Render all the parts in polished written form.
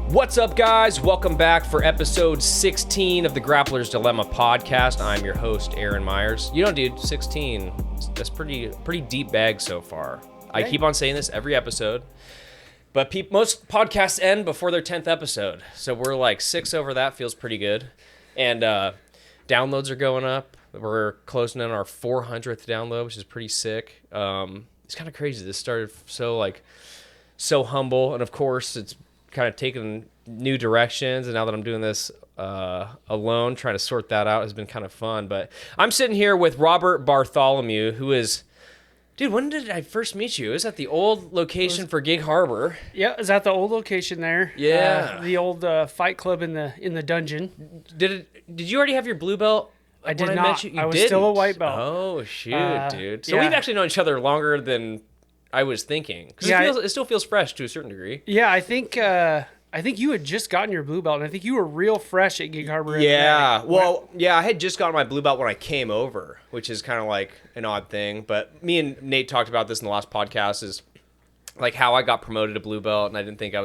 What's up, guys? Welcome back for episode 16 of the Grappler's Dilemma podcast. I'm your host, Aaron Myers. You know, dude, 16, that's pretty deep bag so far. Okay. I keep on saying this every episode, but most podcasts end before their 10th episode. So we're like 6 over that, feels pretty good. And downloads are going up. We're closing in our 400th download, which is pretty sick. It's kind of crazy. This started so humble, and of course, it's kind of taken new directions, and now that I'm doing this alone, trying to sort that out has been kind of fun. But I'm sitting here with Robert Bartholomew, who is, dude, when did I first meet you? It was at the old location for Gig Harbor. Yeah, it was at the old location there. Yeah. The old fight club in the dungeon. Did you already have your blue belt? I did when not. I met you? I was didn't. Still a white belt. Oh, shoot, dude. So yeah. we've actually known each other longer than I was thinking. Because it still feels fresh to a certain degree. Yeah, I think you had just gotten your blue belt, and I think you were real fresh at Gig Harbor. Yeah, well, I had just gotten my blue belt when I came over, which is kind of like an odd thing. But me and Nate talked about this in the last podcast, is like how I got promoted to blue belt, and I didn't think it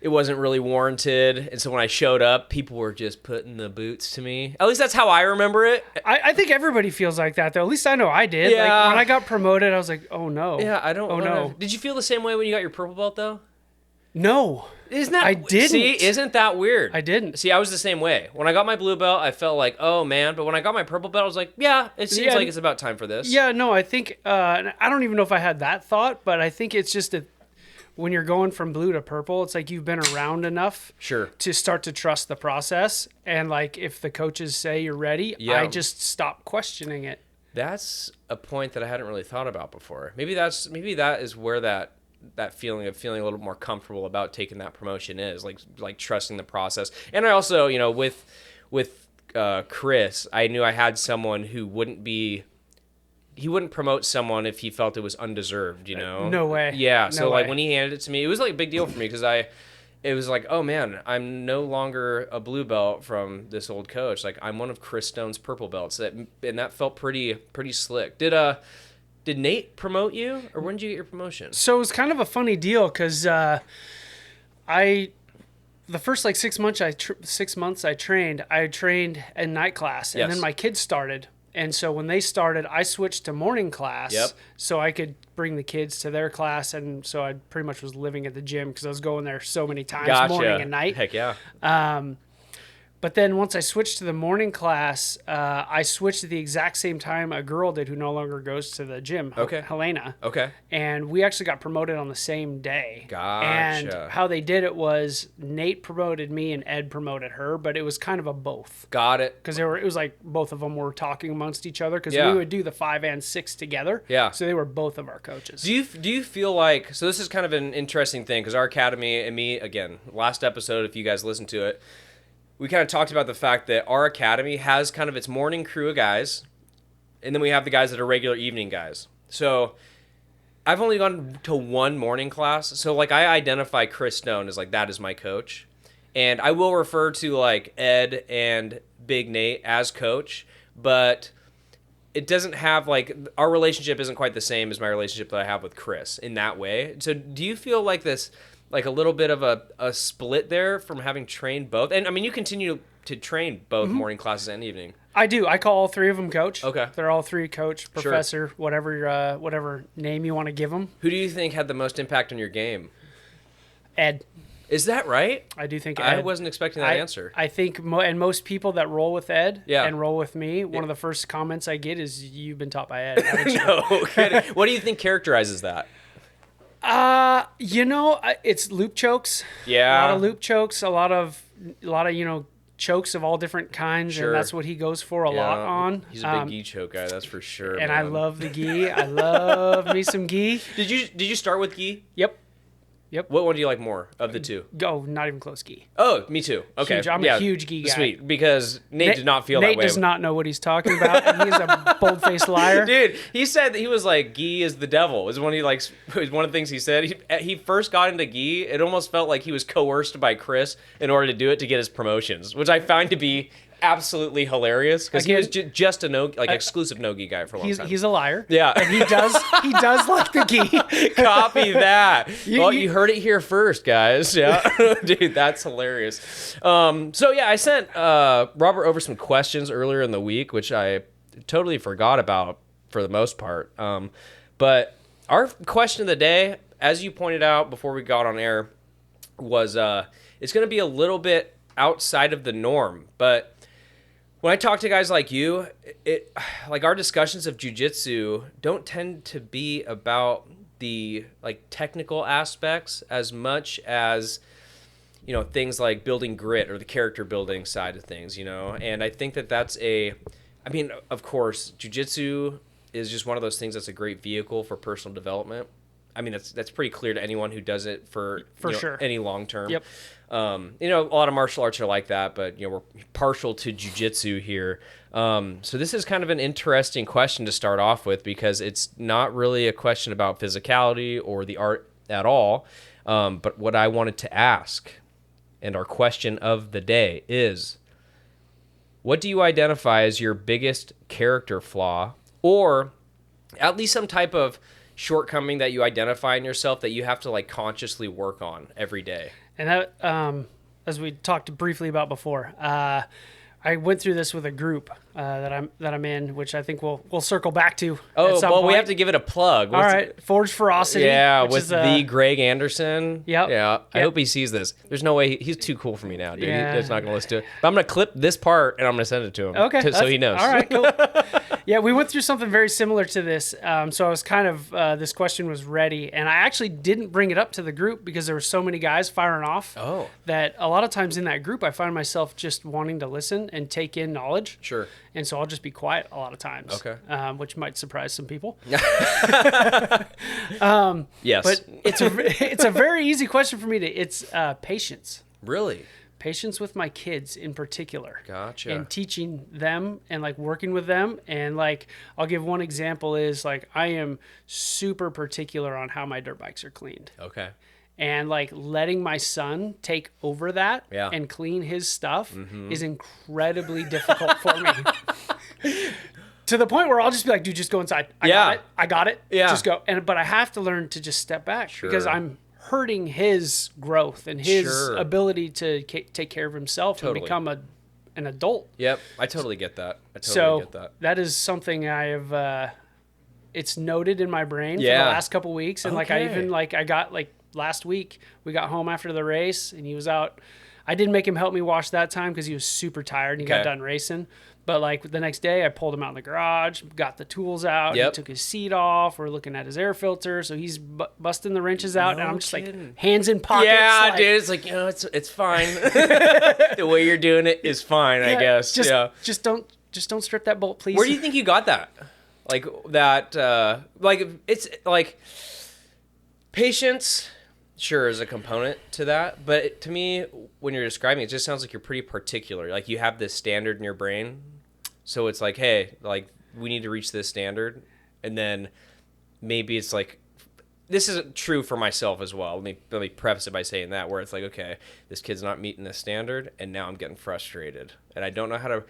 wasn't really warranted. And so when I showed up, people were just putting the boots to me. At least that's how I remember it. I think everybody feels like that, though. At least I know I did. Yeah. Like, when I got promoted, I was like, oh, no. Yeah, I don't. Oh, no. Did you feel the same way when you got your purple belt, though? No. I didn't. See, isn't that weird? I didn't. See, I was the same way. When I got my blue belt, I felt like, oh, man. But when I got my purple belt, I was like, yeah, it seems like it's about time for this. Yeah, no, I think, I don't even know if I had that thought, but I think it's just when you're going from blue to purple, it's like you've been around enough to start to trust the process. And like if the coaches say you're ready, I just stop questioning it. That's a point that I hadn't really thought about before. Maybe that is where that feeling of feeling a little more comfortable about taking that promotion is, like trusting the process. And I also, with Chris, I knew I had someone who he wouldn't promote someone if he felt it was undeserved, No way. Yeah, no so way. like when he handed it to me, it was like a big deal for me because it was like, oh man, I'm no longer a blue belt from this old coach. Like I'm one of Chris Stone's purple belts. And that felt pretty slick. Did Nate promote you, or when did you get your promotion? So it was kind of a funny deal because the first 6 months I trained in night class, and then my kids started. And so when they started, I switched to morning class so I could bring the kids to their class. And so I pretty much was living at the gym because I was going there so many times, morning and night. Heck yeah. But then once I switched to the morning class, I switched at the exact same time a girl did who no longer goes to the gym, Helena. Okay. And we actually got promoted on the same day. Gotcha. And how they did it was Nate promoted me and Ed promoted her, but it was kind of a both. Got it. Because it was like both of them were talking amongst each other because we would do the 5 and 6 together. Yeah. So they were both of our coaches. Do you feel like, so this is kind of an interesting thing because our academy and me, again, last episode, if you guys listened to it, we kind of talked about the fact that our academy has kind of its morning crew of guys, and then we have the guys that are regular evening guys. So I've only gone to one morning class, so like I identify Chris Stone as like that is my coach, and I will refer to like Ed and Big Nate as coach, but it doesn't have like our relationship isn't quite the same as my relationship that I have with Chris in that way. So do you feel like this? Like a little bit of a split there from having trained both. And I mean, you continue to train both morning classes and evening. I do. I call all 3 of them coach. Okay. They're all 3 coach, professor, whatever name you want to give them. Who do you think had the most impact on your game? Ed. Is that right? I do think Ed. I wasn't expecting that answer. I think, and most people that roll with Ed and roll with me, one of the first comments I get is, you've been taught by Ed. No kidding. What do you think characterizes that? It's loop chokes. Yeah. A lot of loop chokes, a lot of chokes of all different kinds, and that's what he goes for a lot on. He's a big gi choke guy, that's for sure. And man. I love the gi. I love me some gi. Did you start with gi? Yep. What one do you like more of the two? Oh, not even close gi. Oh, me too. Okay. Huge. I'm a huge gi guy. Sweet, because Nate did not feel that way. Nate does not know what he's talking about, and he's a bold-faced liar. Dude, he said that he was like, gi is the devil. Is one of the things he said. He first got into gi. It almost felt like he was coerced by Chris in order to do it to get his promotions, which I find to be absolutely hilarious because he was just a exclusive no-gi guy for a long time. He's a liar. Yeah. And he does like the gi. Copy that. You heard it here first, guys. Yeah. Dude, that's hilarious. So yeah, I sent Robert over some questions earlier in the week, which I totally forgot about for the most part. But our question of the day, as you pointed out before we got on air, was it's going to be a little bit outside of the norm. But when I talk to guys like you, like our discussions of jiu-jitsu don't tend to be about the like technical aspects as much as, you know, things like building grit or the character building side of things, you know. And I think that that's I mean, of course, jiu-jitsu is just one of those things that's a great vehicle for personal development. I mean, that's pretty clear to anyone who does it for sure. Any long term. Yep. You know, a lot of martial arts are like that, but, you know, we're partial to jiu-jitsu here. So this is kind of an interesting question to start off with because it's not really a question about physicality or the art at all. But what I wanted to ask, and our question of the day is, what do you identify as your biggest character flaw, or at least some type of shortcoming that you identify in yourself that you have to like consciously work on every day? And that, as we talked briefly about before, I went through this with a group that I'm in, which I think we'll circle back to. Oh, well, we have to give it a plug. All right, Forged Ferocity. Yeah, with the Greg Anderson. Yep. Yeah, Yep. I hope he sees this. There's no way he's too cool for me now, dude. Yeah. He's not gonna listen to it. But I'm gonna clip this part and I'm gonna send it to him. Okay, so he knows. All right, cool. Yeah, we went through something very similar to this. So I was kind of this question was ready, and I actually didn't bring it up to the group because there were so many guys firing off. Oh. That a lot of times in that group, I find myself just wanting to listen and take in knowledge. Sure. And so I'll just be quiet a lot of times. Okay. Which might surprise some people. Yes. But it's a very easy question for me it's patience. Really? Patience with my kids in particular. Gotcha. And teaching them and like working with them. And like, I'll give one example is like, I am super particular on how my dirt bikes are cleaned. Okay. And like letting my son take over that Yeah. and clean his stuff is incredibly difficult for me. To the point where I'll just be like, dude, just go inside. I got it. Yeah. Just go. But I have to learn to just step back because I'm hurting his growth and his ability to take care of himself and become an adult. Yep. I totally get that. That is something I have, it's noted in my brain for the last couple weeks. And like, I got like last week we got home after the race and he was out. I didn't make him help me wash that time because he was super tired and he got done racing. But like the next day I pulled him out in the garage, got the tools out, he took his seat off. We're looking at his air filter. So he's busting the wrenches out and I'm just like hands in pockets. Yeah, like, dude. It's like, you know, it's fine. The way you're doing it is fine, I guess. Just don't strip that bolt, please. Where do you think you got that? Like that, like it's like patience, sure, is a component to that. But to me, when you're describing it, it just sounds like you're pretty particular. Like you have this standard in your brain. So it's like, hey, like we need to reach this standard. And then maybe it's like, this isn't true for myself as well. Let me preface it by saying that, where it's like, okay, this kid's not meeting this standard and now I'm getting frustrated. And I don't know how to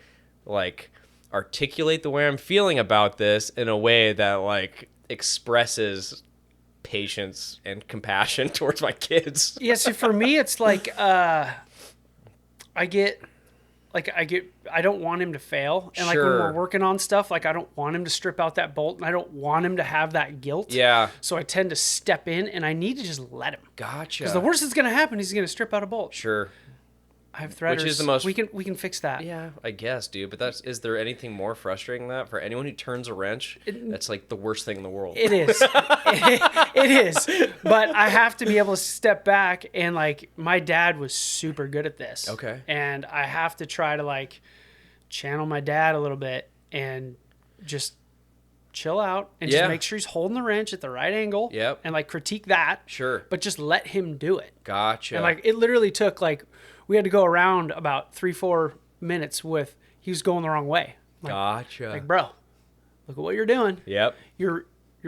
like articulate the way I'm feeling about this in a way that like expresses patience and compassion towards my kids. Yeah, so for me it's like I don't want him to fail. And like when we're working on stuff, like I don't want him to strip out that bolt and I don't want him to have that guilt. Yeah. So I tend to step in and I need to just let him. Gotcha. Because the worst that's gonna happen is he's gonna strip out a bolt. Sure. I have threaders. Which is the most. We can fix that. Yeah, I guess, dude. But is there anything more frustrating than that for anyone who turns a wrench? That's like the worst thing in the world. It is. It is. But I have to be able to step back and like my dad was super good at this. Okay. And I have to try to like channel my dad a little bit and just chill out and just make sure he's holding the wrench at the right angle. Yep. And like critique that. Sure. But just let him do it. Gotcha. And like it literally took like we had to go around about 3-4 minutes with he was going the wrong way. Like, gotcha. Like, bro, look at what you're doing. Yep. You're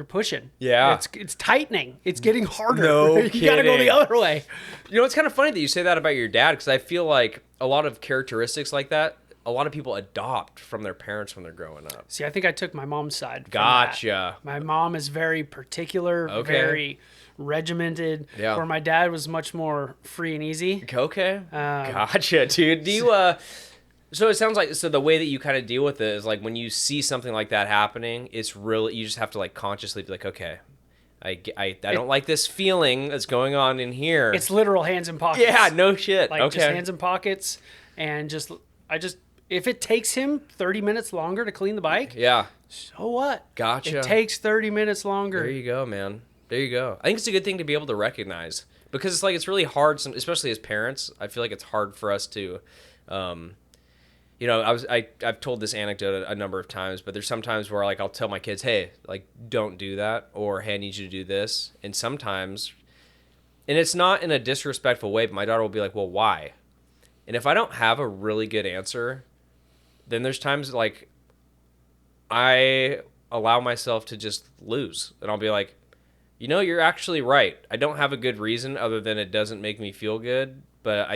pushing. Yeah. It's tightening. It's getting harder. No You kidding. got to go the other way. You know, it's kind of funny that you say that about your dad because I feel like a lot of characteristics like that a lot of people adopt from their parents when they're growing up. See, I think I took my mom's side. Gotcha. My mom is very particular, very regimented, where my dad was much more free and easy. Okay. Gotcha, dude. Do you, so it sounds like, so the way that you kind of deal with it is like when you see something like that happening, it's really, you just have to like consciously be like, okay, I don't like this feeling that's going on in here. It's literal hands in pockets. Yeah, no shit. Like just hands in pockets, and if it takes him 30 minutes longer to clean the bike, so what? Gotcha. It takes 30 minutes longer. There you go, man. There you go. I think it's a good thing to be able to recognize, because it's like, it's really hard, especially as parents. I feel like it's hard for us to, you know, I've told this anecdote a number of times, but there's sometimes where like I'll tell my kids, hey, like don't do that, or hey, I need you to do this. And sometimes, and it's not in a disrespectful way, but my daughter will be like, well, why? And if I don't have a really good answer, then there's times like I allow myself to just lose, and I'll be like, you know, you're actually right. I don't have a good reason other than it doesn't make me feel good, but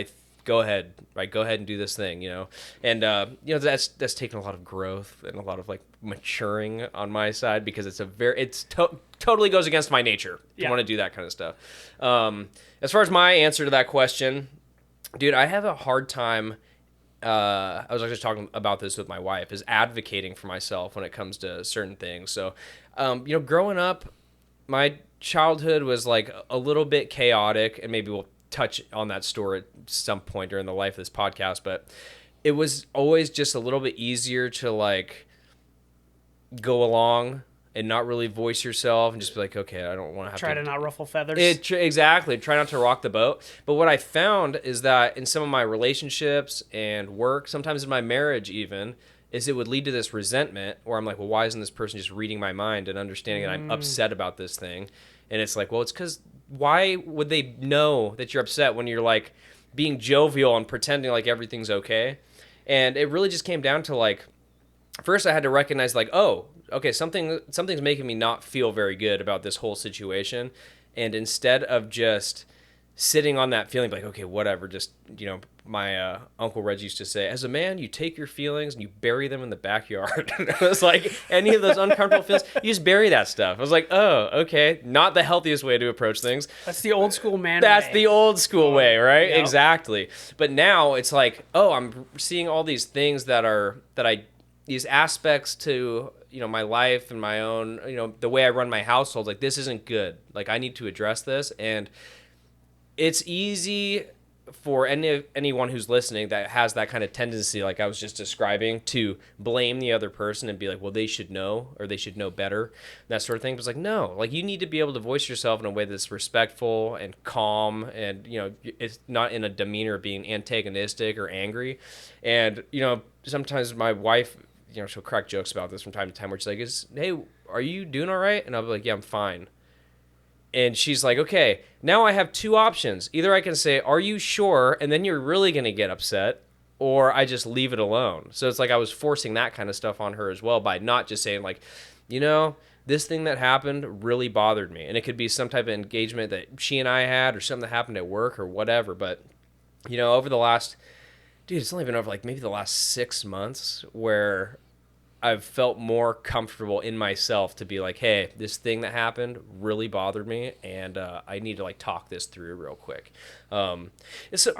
go ahead and do this thing, you know. And you know, that's taken a lot of growth and a lot of like maturing on my side, because it's totally goes against my nature to want to do that kind of stuff. As far as my answer to that question, dude, I have a hard time. I was actually talking about this with my wife, is advocating for myself when it comes to certain things. So, you know, growing up, my childhood was like a little bit chaotic, and maybe we'll touch on that story at some point during the life of this podcast, but it was always just a little bit easier to like go along and not really voice yourself and just be like, okay, I don't want to have to not ruffle feathers. Exactly. Try not to rock the boat. But what I found is that in some of my relationships and work, sometimes in my marriage even, is it would lead to this resentment where I'm like, well, why isn't this person just reading my mind and understanding that I'm upset about this thing? And it's like, well, it's because why would they know that you're upset when you're like being jovial and pretending like everything's okay? And it really just came down to like, first I had to recognize like, oh, okay, something's making me not feel very good about this whole situation. And instead of just sitting on that feeling, like, okay, whatever, just, you know, my Uncle Reg used to say, as a man, you take your feelings and you bury them in the backyard. It was like, any of those uncomfortable feelings, you just bury that stuff. I was like, oh, okay, not the healthiest way to approach things. That's the old school man That's way. the old school way, right? Yep. Exactly. But now it's like, oh, I'm seeing all these things these aspects to, you know, my life and my own, you know, the way I run my household, like, this isn't good. Like, I need to address this. And it's easy for anyone who's listening that has that kind of tendency, like I was just describing, to blame the other person and be like, well, they should know, or they should know better, that sort of thing. But it's like, no, like, you need to be able to voice yourself in a way that's respectful and calm, and, you know, it's not in a demeanor of being antagonistic or angry. And, you know, sometimes my wife, you know, she'll crack jokes about this from time to time, where she's like, hey, are you doing all right? And I'll be like, yeah, I'm fine. And she's like, okay, now I have two options. Either I can say, are you sure? And then you're really going to get upset, or I just leave it alone. So it's like I was forcing that kind of stuff on her as well, by not just saying like, you know, this thing that happened really bothered me. And it could be some type of engagement that she and I had, or something that happened at work or whatever. But, you know, over the last, it's only been over like maybe the last 6 months where I've felt more comfortable in myself to be like, hey, this thing that happened really bothered me, and I need to like talk this through real quick. So,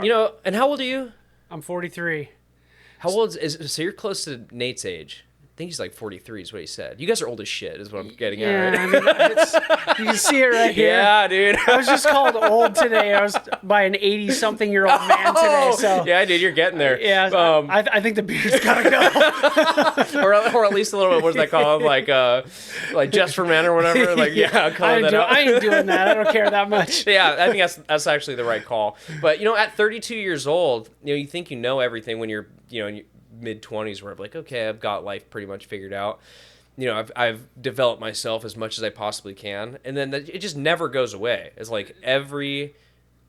you know, and how old are you? I'm 43. How old so you're close to Nate's age. I think he's like 43 is what he said. You guys are old as shit is what I'm getting at, right? I mean, you can see it right here. Yeah, dude. I was just called old today. I was by an 80-something-year-old man today. So yeah, dude, you're getting there. Yeah, I think the beard's gotta go. or at least a little bit. What's that called? Like just for men or whatever. Like I ain't doing that. I don't care that much. Yeah, I think that's actually the right call. But you know, at 32 years old, you know, you think you know everything when you're, you know, in your mid-20s, where I'm like, okay, I've got life pretty much figured out. You know, I've developed myself as much as I possibly can, and then it just never goes away. It's like every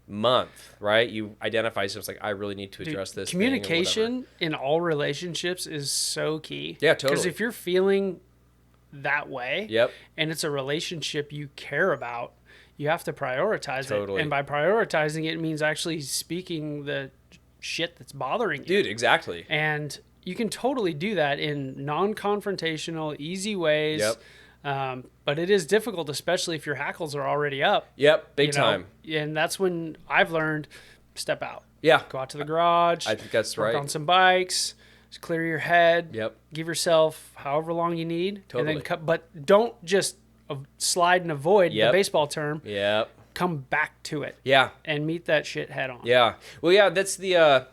month, right? You identify yourself like, I really need to address this. Communication in all relationships is so key. Yeah, totally. Because if you're feeling that way, yep, and it's a relationship you care about, you have to prioritize totally. it. And by prioritizing it means actually speaking the shit that's bothering you. Dude, exactly. And you can totally do that in non-confrontational, easy ways. But it is difficult, especially if your hackles are already up. Big time. And that's when I've learned, step out. Yeah. Go out to the garage. I think that's right. Work on some bikes. Just clear your head. Yep. Give yourself however long you need. Totally. And then but don't just slide and avoid the baseball term. Yep. Come back to it. Yeah. And meet that shit head on. Yeah. Well, yeah, that's the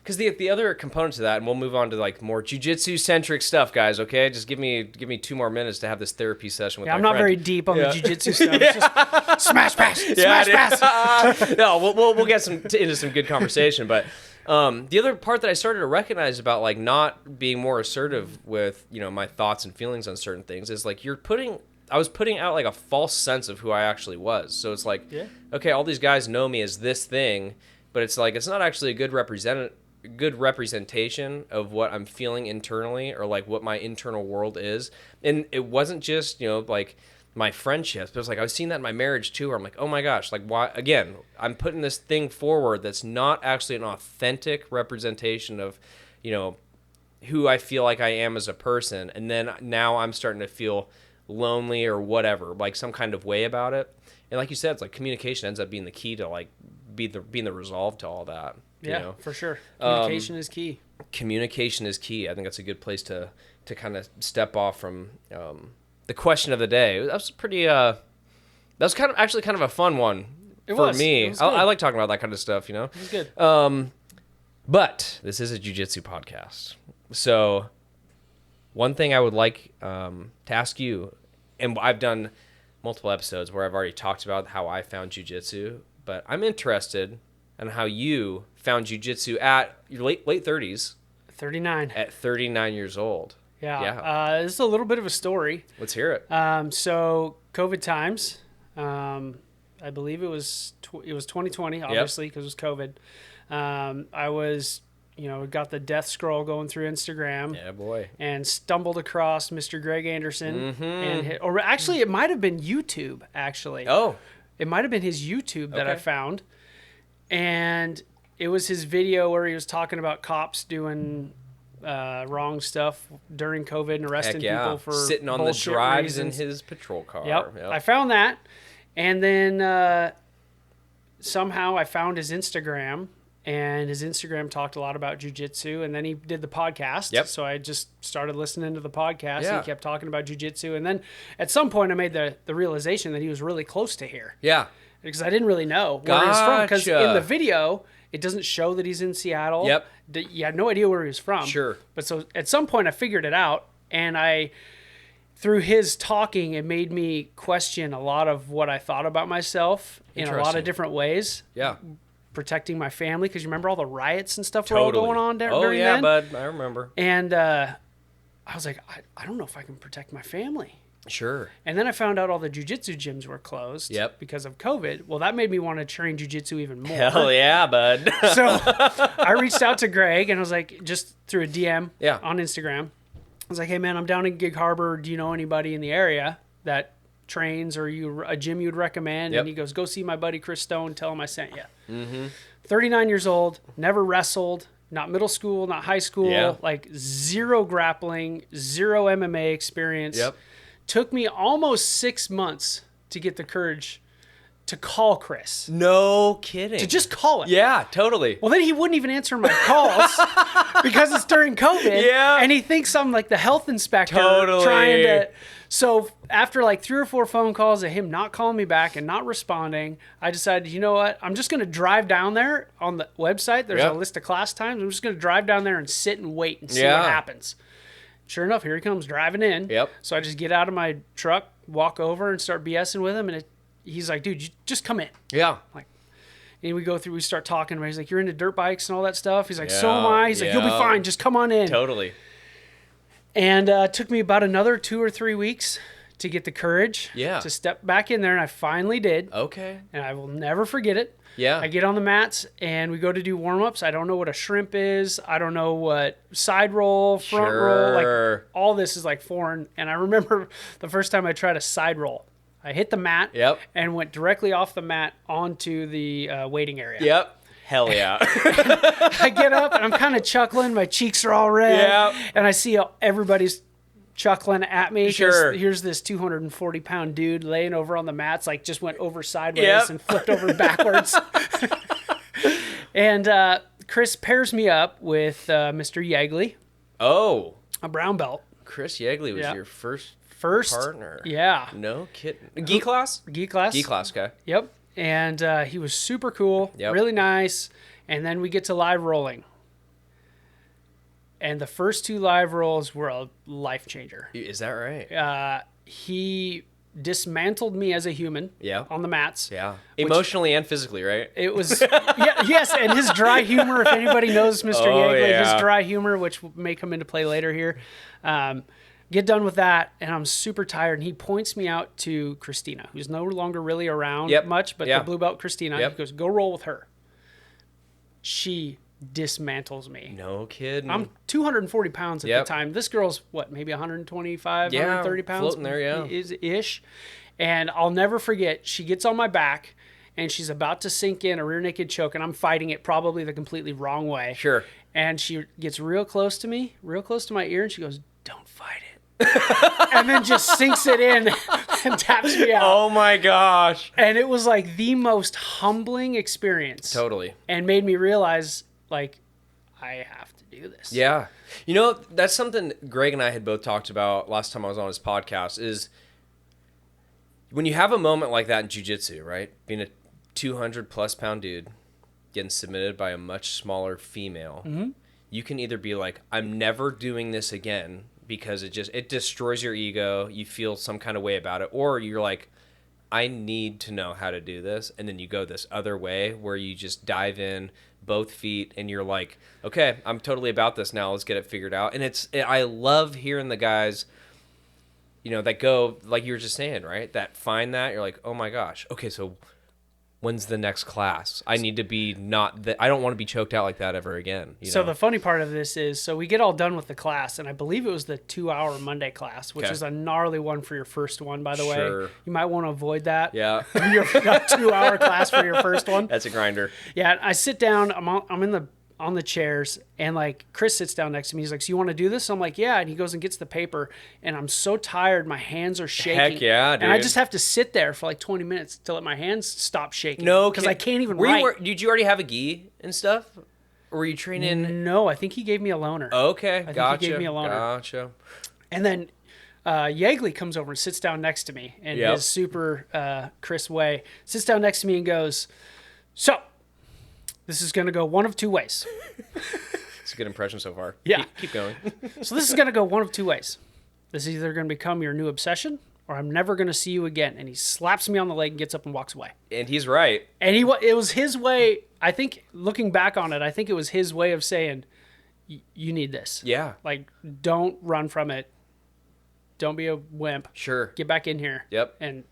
because the other component to that, and we'll move on to like more jiu-jitsu centric stuff, guys. Okay, just give me 2 more minutes to have this therapy session with my I'm not friend. very deep on the jiu-jitsu stuff. It's just smash pass, smash pass. No, we'll get into some good conversation, but the other part that I started to recognize about like not being more assertive with my thoughts and feelings on certain things is like I was putting out like a false sense of who I actually was. So it's like, okay, all these guys know me as this thing, but it's like it's not actually a good representation of what I'm feeling internally or like what my internal world is. And it wasn't just like my friendships, but it was like I was seeing that in my marriage too, where I'm like, oh my gosh, like why again I'm putting this thing forward that's not actually an authentic representation of who I feel like I am as a person. And then now I'm starting to feel lonely or whatever, like some kind of way about it. And like you said, it's like communication ends up being the key to like being the resolve to all that. For sure. Communication is key. Communication is key. I think that's a good place to kind of step off from the question of the day. That was pretty. That was kind of a fun one for me. I like talking about that kind of stuff. It was good. But this is a jiu-jitsu podcast, so one thing I would like to ask you, and I've done multiple episodes where I've already talked about how I found jiu-jitsu, but I'm interested in how you found jiu-jitsu at your late 30s. 39. At 39 years old. Yeah. This is a little bit of a story. Let's hear it. So COVID times, I believe it was 2020, obviously, because it was COVID. I was, got the death scroll going through Instagram. Yeah, boy. And stumbled across Mr. Greg Anderson. Mm-hmm. Or actually, it might have been YouTube, actually. Oh. It might have been his YouTube that I found. And it was his video where he was talking about cops doing wrong stuff during COVID and arresting people for sitting on the drives reasons. In his patrol car. Yep. I found that. And then somehow I found his Instagram, and his Instagram talked a lot about jiu-jitsu, and then he did the podcast. Yep. So I just started listening to the podcast. Yeah. He kept talking about jiu-jitsu. And then at some point I made the realization that he was really close to here. Yeah. Because I didn't really know where he was from. Because in the video, it doesn't show that he's in Seattle. Yep. You had no idea where he was from. Sure. But so at some point I figured it out, and through his talking, it made me question a lot of what I thought about myself in a lot of different ways. Yeah. Protecting my family, because you remember all the riots and stuff were all going on during then? Oh, yeah, bud. I remember. And I was like, I don't know if I can protect my family. Sure. And then I found out all the jiu-jitsu gyms were closed because of COVID. Well, that made me want to train jiu-jitsu even more. Hell yeah, bud. So I reached out to Greg, and I was like, just through a DM on Instagram. I was like, hey, man, I'm down in Gig Harbor. Do you know anybody in the area that trains or a gym you'd recommend? And he goes, go see my buddy Chris Stone. Tell him I sent you. Mm-hmm. 39 years old, never wrestled, not middle school, not high school, like zero grappling, zero MMA experience. Yep. Took me almost 6 months to get the courage to call Chris. No kidding. To just call him. Yeah, totally. Well, then he wouldn't even answer my calls because it's during COVID. Yeah. And he thinks I'm like the health inspector trying to. So after like 3 or 4 phone calls of him not calling me back and not responding, I decided, you know what? I'm just going to drive down there on the website. There's a list of class times. I'm just going to drive down there and sit and wait and see what happens. Sure enough, here he comes driving in. Yep. So I just get out of my truck, walk over, and start BSing with him. And he's like, dude, you just come in. Yeah. Like, and we start talking about it. He's like, you're into dirt bikes and all that stuff? He's like, so am I. He's like, you'll be fine. Just come on in. Totally. And it took me about another 2 or 3 weeks to get the courage to step back in there. And I finally did. Okay. And I will never forget it. Yeah. I get on the mats and we go to do warm-ups. I don't know what a shrimp is. I don't know what side roll, front roll. Like all this is like foreign. And I remember the first time I tried a side roll. I hit the mat and went directly off the mat onto the waiting area. Yep. Hell yeah. I get up and I'm kind of chuckling. My cheeks are all red. Yeah. And I see everybody's chuckling at me. Sure. Here's this 240-pound dude laying over on the mats, like just went over sideways and flipped over backwards. And Chris pairs me up with Mr. Yegley. Oh. A brown belt. Chris Yegley was your first partner. Yeah. No kidding. Gi class? Gi class. Gi class, okay. Yep. And he was super cool, really nice. And then we get to live rolling. And the first 2 live rolls were a life changer. Is that right? He dismantled me as a human on the mats. Yeah. Emotionally and physically, right? It was, yes. And his dry humor, if anybody knows Mr. Yegley, his dry humor, which may come into play later here. Get done with that, and I'm super tired. And he points me out to Christina, who's no longer really around much, but the blue belt Christina. He goes, go roll with her. She dismantles me. No kidding. I'm 240 pounds at the time. This girl's, what, maybe 125, 130 pounds? Floating there, Ish. And I'll never forget, she gets on my back, and she's about to sink in a rear naked choke, and I'm fighting it probably the completely wrong way. Sure. And she gets real close to me, real close to my ear, and she goes, don't fight it. And then just sinks it in and taps me out. Oh my gosh. And it was like the most humbling experience. Totally. And made me realize, like, I have to do this. Yeah. You know, that's something Greg and I had both talked about last time I was on his podcast, is when you have a moment like that in jiu-jitsu, right? Being a 200-plus pound dude getting submitted by a much smaller female, you can either be like, I'm never doing this again, because it destroys your ego, you feel some kind of way about it, or you're like, I need to know how to do this, and then you go this other way where you just dive in both feet and you're like, okay, I'm totally about this now, let's get it figured out. And I love hearing the guys, you know, that go, like you were just saying, right, that find that, you're like, oh my gosh, okay, so when's the next class? I need to be I don't want to be choked out like that ever again. So the funny part of this is, so we get all done with the class, and I believe it was the 2-hour Monday class, which is a gnarly one for your first one, by the way. You might want to avoid that. Yeah. Your 2-hour class for your first one. That's a grinder. Yeah, I sit down, I'm on the chairs, and like Chris sits down next to me. He's like, so you want to do this? I'm like, yeah. And he goes and gets the paper, and I'm so tired, my hands are shaking. Heck yeah, dude. And I just have to sit there for like 20 minutes to let my hands stop shaking. No, because I can't even write. Did you already have a gi and stuff? Or were you training? No, I think he gave me a loaner. Okay, gotcha. He gave me a loaner. Gotcha. And then Yegley comes over and sits down next to me in his super Chris way. Sits down next to me and goes, so this is going to go one of 2 ways. It's a good impression so far. Yeah. Keep going. So this is going to go one of 2 ways. This is either going to become your new obsession, or I'm never going to see you again. And he slaps me on the leg and gets up and walks away. And he's right. And it was his way. I think, looking back on it, I think it was his way of saying, you need this. Yeah. Like, don't run from it. Don't be a wimp. Sure. Get back in here. Yep. And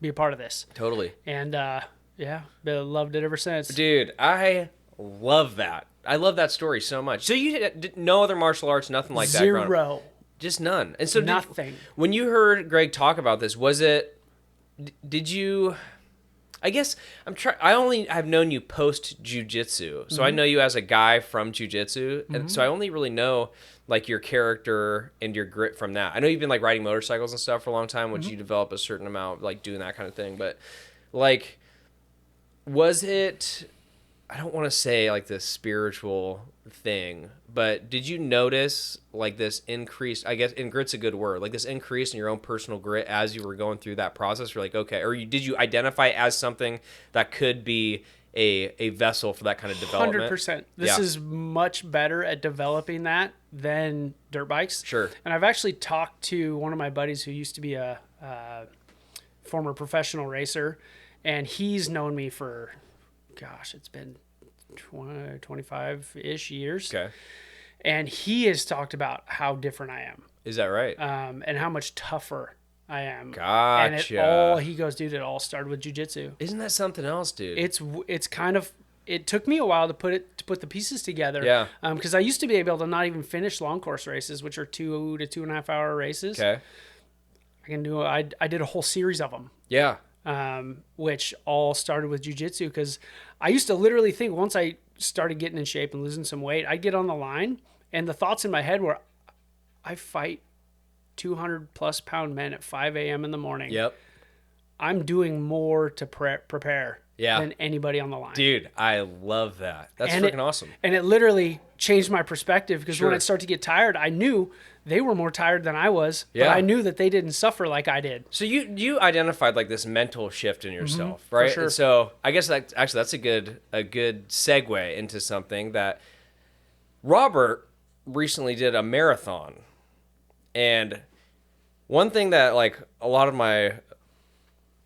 be a part of this. Totally. And, yeah, loved it ever since. Dude, I love that. I love that story so much. So you did no other martial arts, nothing like that? Zero. Just none. And so nothing. When you heard Greg talk about this, did you, I guess I only have known you post jiu-jitsu. So I know you as a guy from jiu-jitsu. And so I only really know like your character and your grit from that. I know you've been like riding motorcycles and stuff for a long time, which you develop a certain amount, like doing that kind of thing. But like, was it, I don't want to say like this spiritual thing, but did you notice like this increase, I guess, and grit's a good word, like this increase in your own personal grit as you were going through that process? You're like, okay, or did you identify as something that could be a vessel for that kind of development? 100%. This is much better at developing that than dirt bikes. Sure. And I've actually talked to one of my buddies who used to be a former professional racer, and he's known me for, gosh, it's been 25-ish years. Okay. And he has talked about how different I am. Is that right? And how much tougher I am. Gotcha. And he goes, dude, it all started with jiu-jitsu. Isn't that something else, dude? It's kind of, it took me a while to put the pieces together. Yeah. Because I used to be able to not even finish long course races, which are 2 to 2.5 hour races. Okay. I did a whole series of them. Yeah. which all started with jiu-jitsu, because I used to literally think once I started getting in shape and losing some weight, I'd get on the line, and the thoughts in my head were, I fight 200 plus pound men at 5 a.m. in the morning. Yep. I'm doing more to prepare than anybody on the line. Dude, I love that. That's freaking awesome. And it literally changed my perspective, because when I'd start to get tired, I knew they were more tired than I was, but I knew that they didn't suffer like I did. So you identified like this mental shift in yourself, Mm-hmm, right? For sure. And so I guess that's a good segue into something that Robert recently did a marathon. And one thing that like a lot of my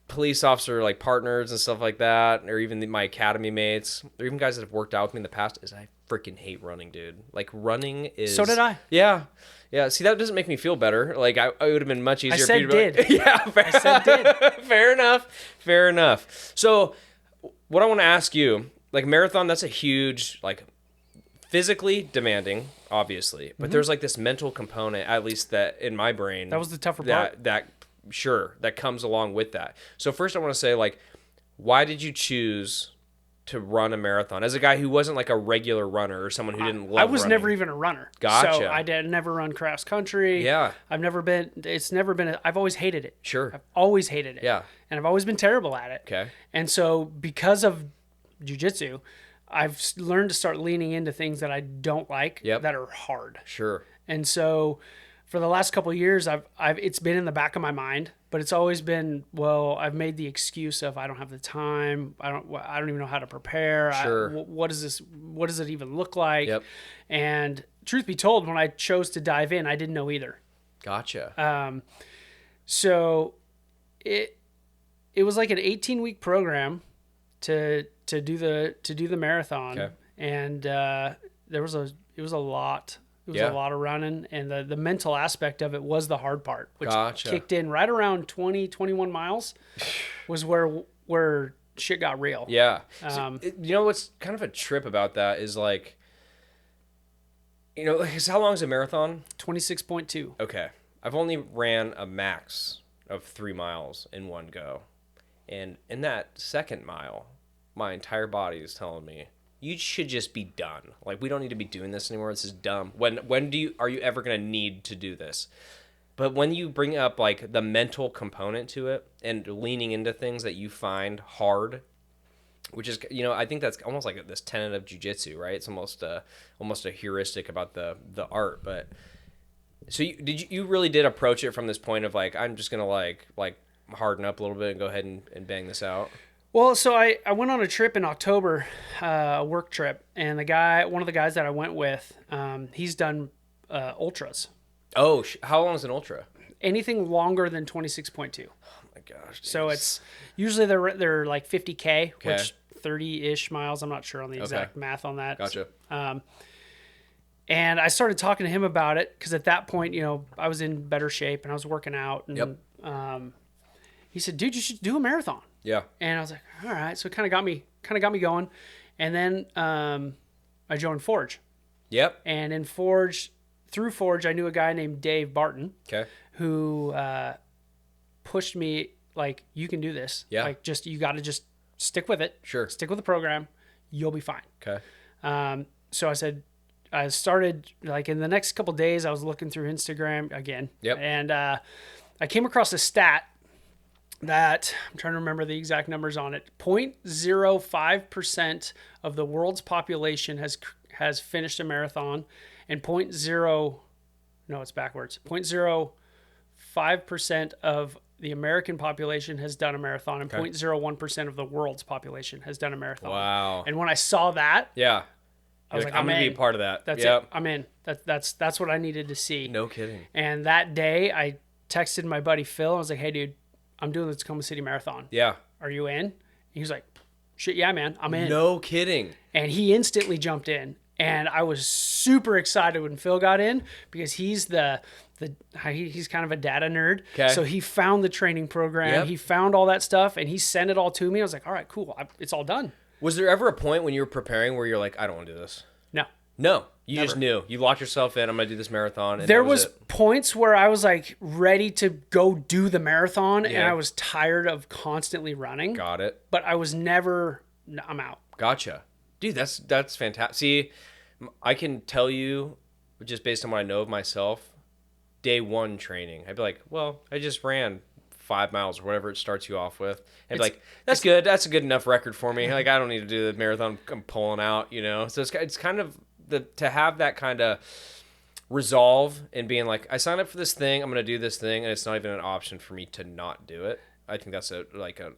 police officer like partners and stuff like that, or even my academy mates, or even guys that have worked out with me in the past, is I freaking hate running, dude. Like running is... So did I. Yeah. See, that doesn't make me feel better. Like I would have been much easier. I said did. Like, yeah. I said did. Fair enough. So what I want to ask you, like marathon, that's a huge, like physically demanding, obviously, but there's like this mental component, at least that in my brain. That was the tougher part. That comes along with that. So first I want to say, like, why did you choose to run a marathon as a guy who wasn't like a regular runner or someone who didn't love running? I was never even a runner. Gotcha. So I did never run cross country. Yeah. I've always hated it. Sure. I've always hated it. Yeah. And I've always been terrible at it. Okay. And so because of jiu-jitsu, I've learned to start leaning into things that I don't like that are hard. Sure. And so for the last couple of years, it's been in the back of my mind, but it's always been, well, I've made the excuse of I don't have the time. I don't even know how to prepare. Sure. What does it even look like? Yep. And truth be told, when I chose to dive in, I didn't know either. Gotcha. So it was like an 18-week program to do the marathon. Okay. And it was a lot. It was a lot of running, and the mental aspect of it was the hard part, which kicked in right around 21 miles was where shit got real. Yeah. You know what's kind of a trip about that is like, you know, how long is a marathon? 26.2. Okay. I've only ran a max of 3 miles in one go. And in that second mile, my entire body is telling me, you should just be done. Like, we don't need to be doing this anymore. This is dumb. When are you ever going to need to do this? But when you bring up like the mental component to it and leaning into things that you find hard, which is, you know, I think that's almost like this tenet of jiu-jitsu, right? It's almost a heuristic about the art. But so you really did approach it from this point of like, I'm just going to like harden up a little bit and go ahead and bang this out? Well, so I went on a trip in October, a work trip, and one of the guys that I went with, he's done ultras. Oh, how long is an ultra? Anything longer than 26.2. Oh my gosh. Geez. So it's usually they're like 50K, which 30-ish miles. I'm not sure on the exact math on that. Gotcha. And I started talking to him about it because at that point, you know, I was in better shape and I was working out. And he said, "Dude, you should do a marathon." Yeah. And I was like, all right. So it kind of got me going. And then I joined Forge. Yep. And through Forge, I knew a guy named Dave Barton. Okay. Who pushed me like, you can do this. Yeah. Like, you got to just stick with it. Sure. Stick with the program. You'll be fine. Okay. So I started like in the next couple of days, I was looking through Instagram again. Yep. And I came across a stat that I'm trying to remember the exact numbers on it. 0.05% of the world's population has finished a marathon, and 0.05% of the American population has done a marathon, and 0.01% of the world's population has done a marathon. Wow. And when I saw that, I was like, I'm going to be a part of that. That's it. I'm in. That's what I needed to see. No kidding. And that day I texted my buddy Phil. I was like, "Hey dude, I'm doing the Tacoma City Marathon. Yeah. Are you in?" And he was like, "Shit, yeah, man, I'm in." No kidding. And he instantly jumped in. And I was super excited when Phil got in because he's he's kind of a data nerd. Okay. So he found the training program. Yep. He found all that stuff and he sent it all to me. I was like, all right, cool. It's all done. Was there ever a point when you were preparing where you're like, I don't want to do this? No. No. You just knew. You locked yourself in. I'm going to do this marathon. And there was points where I was like ready to go do the marathon, and I was tired of constantly running. Got it. But I was never, I'm out. Gotcha. Dude, that's fantastic. See, I can tell you, just based on what I know of myself, day one training, I'd be like, well, I just ran 5 miles or whatever it starts you off with. And be like, that's good. That's a good enough record for me. Like, I don't need to do the marathon I'm pulling out, you know? So it's kind of... to have that kind of resolve and being like, I signed up for this thing, I'm going to do this thing, and it's not even an option for me to not do it. I think that's an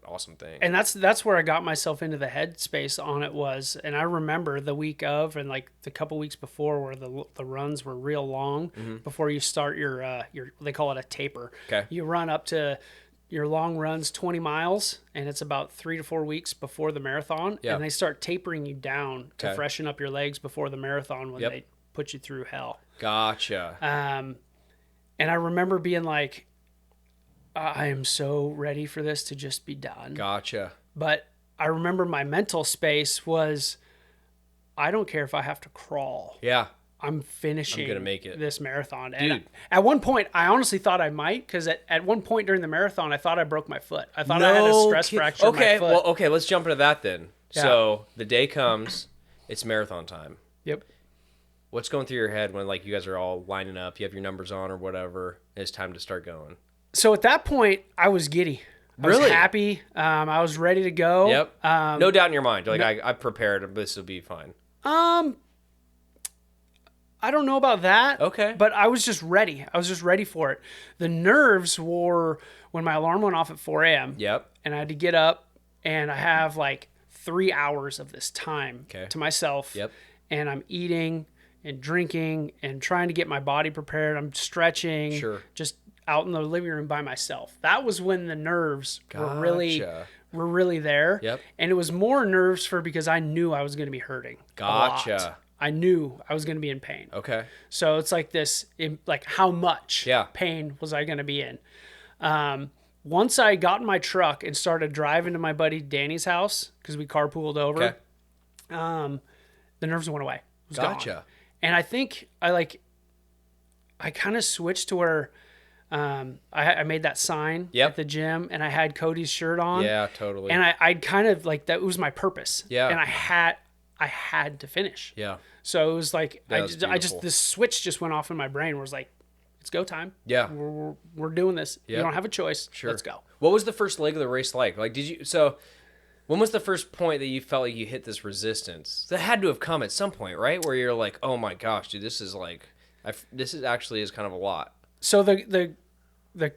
awesome thing. And that's where I got myself into the headspace on it was, and I remember the week of and like the couple weeks before where the runs were real long before you start your they call it a taper. Okay. You run up to your long runs 20 miles, and it's about 3 to 4 weeks before the marathon, and they start tapering you down to freshen up your legs before the marathon when they put you through hell. Gotcha. And I remember being like, I am so ready for this to just be done. Gotcha. But I remember my mental space was, I don't care if I have to crawl. Yeah. I'm finishing gonna make it. This marathon. Dude. And at one point, I honestly thought I might, because at one point during the marathon, I thought I broke my foot. I thought I had a stress fracture in my foot. Well, okay, let's jump into that then. Yeah. So the day comes, it's marathon time. Yep. What's going through your head when like you guys are all lining up, you have your numbers on or whatever, and it's time to start going? So at that point, I was giddy. I was happy. I was ready to go. Yep. No doubt in your mind. You're like, I prepared. This will be fine. I don't know about that. Okay. But I was just ready. I was just ready for it. The nerves were when my alarm went off at 4 a.m. Yep. And I had to get up, and I have like 3 hours of this time to myself. Yep. And I'm eating and drinking and trying to get my body prepared. I'm stretching. Sure. Just out in the living room by myself. That was when the nerves were really there. Yep. And it was more nerves because I knew I was going to be hurting. Gotcha. A lot. I knew I was going to be in pain. Okay. So it's like this, like how much pain was I going to be in? Once I got in my truck and started driving to my buddy Danny's house, because we carpooled over, the nerves went away. It was gone. And I think I kind of switched to where I made that sign at the gym, and I had Cody's shirt on. Yeah, totally. And I'd kind of like, that was my purpose. Yeah. And I had to finish. Yeah. So it was like, this switch just went off in my brain where it was like, it's go time. Yeah. We're doing this. Yep. You don't have a choice. Sure. Let's go. What was the first leg of the race like? Like, when was the first point that you felt like you hit this resistance? That had to have come at some point, right? Where you're like, oh my gosh, dude, this is actually kind of a lot. So the